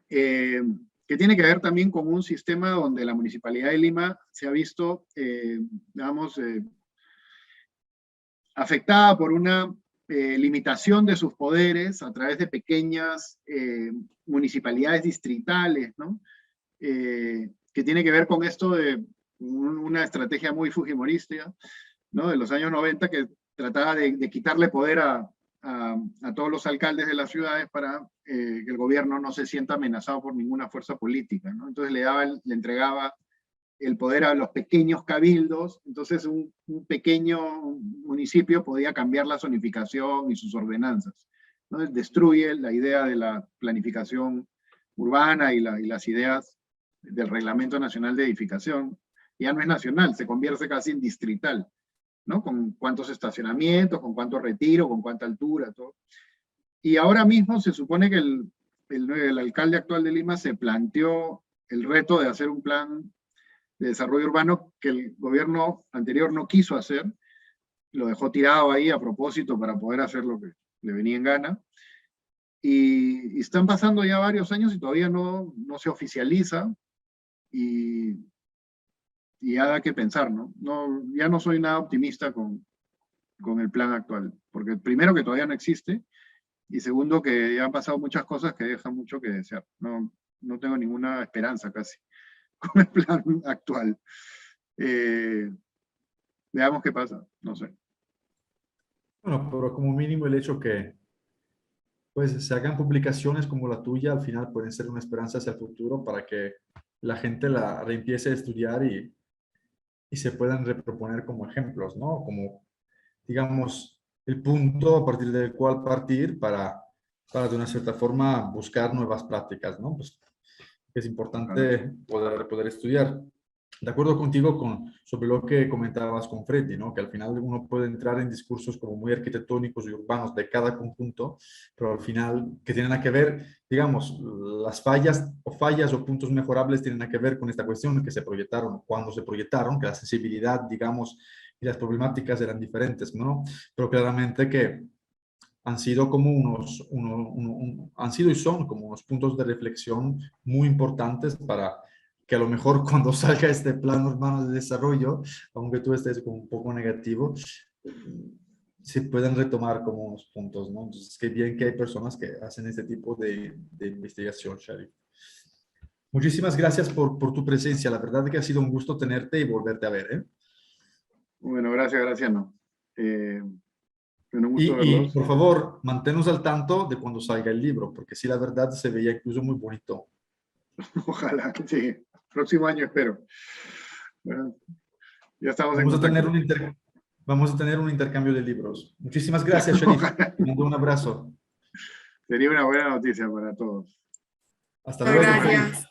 Que tiene que ver también con un sistema donde la Municipalidad de Lima se ha visto, digamos, afectada por una limitación de sus poderes a través de pequeñas municipalidades distritales, ¿no? Que tiene que ver con esto de una estrategia muy fujimorista, ¿no? De los años 90, que trataba de quitarle poder a todos los alcaldes de las ciudades para que el gobierno no se sienta amenazado por ninguna fuerza política, ¿no? Entonces le entregaba el poder a los pequeños cabildos, entonces un pequeño municipio podía cambiar la zonificación y sus ordenanzas, ¿no? Destruye la idea de la planificación urbana y las ideas del Reglamento Nacional de Edificación. Ya no es nacional, se convierte casi en distrital. ¿no? Con cuántos estacionamientos, con cuánto retiro, con cuánta altura, todo. Y ahora mismo se supone que el alcalde actual de Lima se planteó el reto de hacer un plan de desarrollo urbano que el gobierno anterior no quiso hacer, lo dejó tirado ahí a propósito para poder hacer lo que le venía en gana. Y están pasando ya varios años y todavía no se oficializa, y ya da que pensar, ¿no? Ya no soy nada optimista con el plan actual, porque primero que todavía no existe, y segundo que ya han pasado muchas cosas que dejan mucho que desear. No tengo ninguna esperanza casi con el plan actual. Veamos qué pasa, no sé. Bueno, pero como mínimo el hecho que pues se hagan publicaciones como la tuya, al final pueden ser una esperanza hacia el futuro para que la gente la reempiece a estudiar y se puedan reproponer como ejemplos, ¿no? Como, digamos, el punto a partir del cual partir para de una cierta forma buscar nuevas prácticas, ¿no? Pues es importante poder estudiar. De acuerdo contigo sobre lo que comentabas con Freddy, ¿no? Que al final uno puede entrar en discursos como muy arquitectónicos y urbanos de cada conjunto, pero al final que tienen que ver, digamos, las fallas o puntos mejorables tienen que ver con esta cuestión que se proyectaron, cuando se proyectaron, que la sensibilidad, digamos, y las problemáticas eran diferentes, ¿no? Pero claramente que han sido como han sido y son como unos puntos de reflexión muy importantes para que a lo mejor cuando salga este plan urbano de desarrollo, aunque tú estés como un poco negativo, se pueden retomar como unos puntos, ¿no? Entonces, qué bien que hay personas que hacen este tipo de investigación, Sharif. Muchísimas gracias por tu presencia. La verdad es que ha sido un gusto tenerte y volverte a ver, ¿eh? Bueno, gracias, Graciano. Un gusto Y verlos. por favor, manténnos al tanto de cuando salga el libro, porque sí, la verdad se veía incluso muy bonito. Ojalá, sí. Próximo año espero. Bueno, ya estamos en contacto. Vamos a tener un intercambio de libros. Muchísimas gracias, Sharif. Te mando un abrazo. Sería una buena noticia para todos. Hasta luego. Gracias.